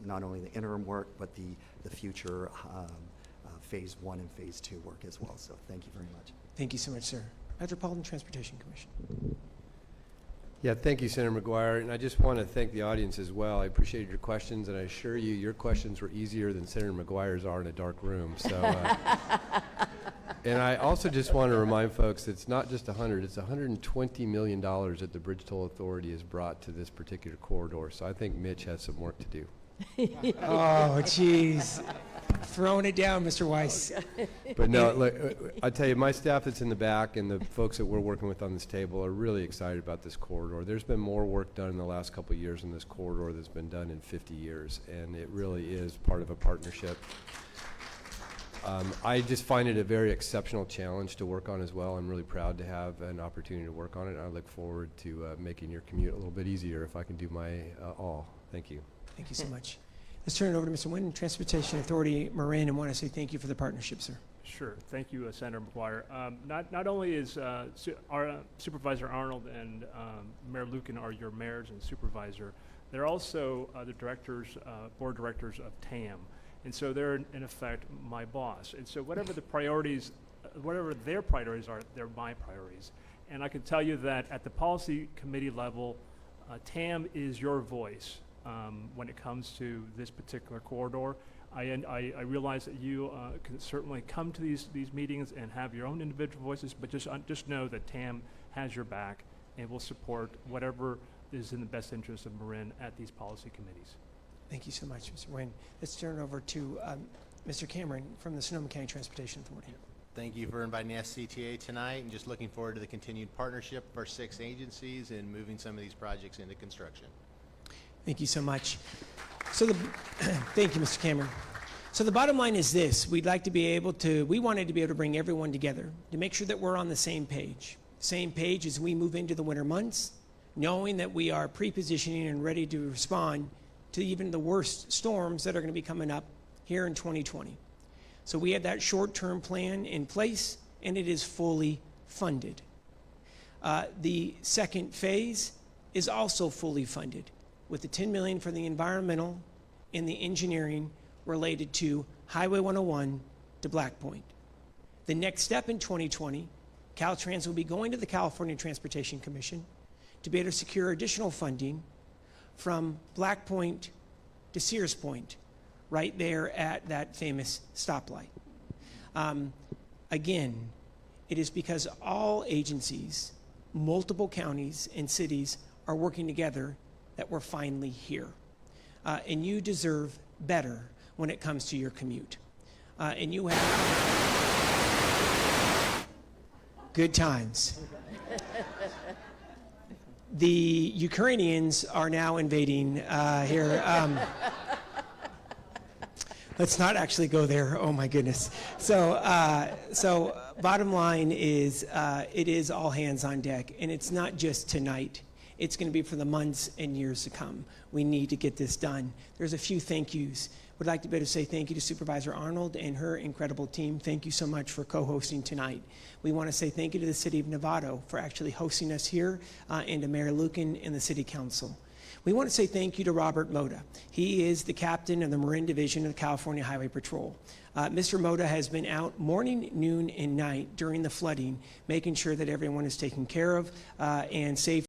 S5: not only the interim work, but the future phase 1 and phase 2 work as well. So thank you very much.
S3: Thank you so much, sir. Metropolitan Transportation Commission.
S6: Yeah, thank you, Senator McGuire, and I just want to thank the audience as well. I appreciated your questions, and I assure you, your questions were easier than Senator McGuire's are in a dark room. So, and I also just want to remind folks, it's not just 100; it's $120 million that the Bridge Toll Authority has brought to this particular corridor. So I think Mitch has some work to do.
S3: Oh, jeez. Throwing it down, Mr. Weiss.
S6: But no, look, I tell you, my staff that's in the back and the folks that we're working with on this table are really excited about this corridor. There's been more work done in the last couple of years in this corridor that's been done in 50 years, and it really is part of a partnership. I just find it a very exceptional challenge to work on as well. I'm really proud to have an opportunity to work on it. I look forward to making your commute a little bit easier if I can do my all. Thank you.
S3: Thank you so much. Let's turn it over to Mr. Wynn, Transportation Authority, Marin, and want to say thank you for the partnership, sir.
S8: Sure. Thank you, Senator McGuire. Not only is Supervisor Arnold and Mayor Lucan are your mayors and supervisor, they're also the directors, board directors of TAM. And so they're, in effect, my boss. And so whatever the priorities, whatever their priorities are, they're my priorities. And I can tell you that at the policy committee level, TAM is your voice when it comes to this particular corridor. I realize that you can certainly come to these meetings and have your own individual voices, but just know that TAM has your back and will support whatever is in the best interest of Marin at these policy committees.
S3: Thank you so much, Mr. Wynn. Let's turn it over to Mr. Cameron from the Sonoma County Transportation Authority.
S10: Thank you for inviting the SCTA tonight, and just looking forward to the continued partnership of our 6 agencies in moving some of these projects into construction.
S3: Thank you so much. So thank you, Mr. Cameron. So the bottom line is this: we wanted to be able to bring everyone together to make sure that we're on the same page as we move into the winter months, knowing that we are pre-positioning and ready to respond to even the worst storms that are going to be coming up here in 2020. So we have that short-term plan in place, and it is fully funded. The second phase is also fully funded, with the $10 million for the environmental and the engineering related to Highway 101 to Black Point. The next step in 2020, Caltrans will be going to the California Transportation Commission to be able to secure additional funding from Black Point to Sears Point, right there at that famous stoplight. Again, it is because all agencies, multiple counties and cities are working together that we're finally here. And you deserve better when it comes to your commute. And you have good times. The Ukrainians are now invading here. Let's not actually go there. Oh my goodness. So bottom line is, it is all hands on deck, and it's not just tonight. It's going to be for the months and years to come. We need to get this done. There's a few thank yous. Would like to be able to say thank you to Supervisor Arnold and her incredible team. Thank you so much for co-hosting tonight. We want to say thank you to the City of Novato for actually hosting us here, and to Mayor Lukin and the City Council. We want to say thank you to Robert Moda. He is the captain of the Marin Division of the California Highway Patrol. Mr. Moda has been out morning, noon, and night during the flooding, making sure that everyone is taken care of and safe.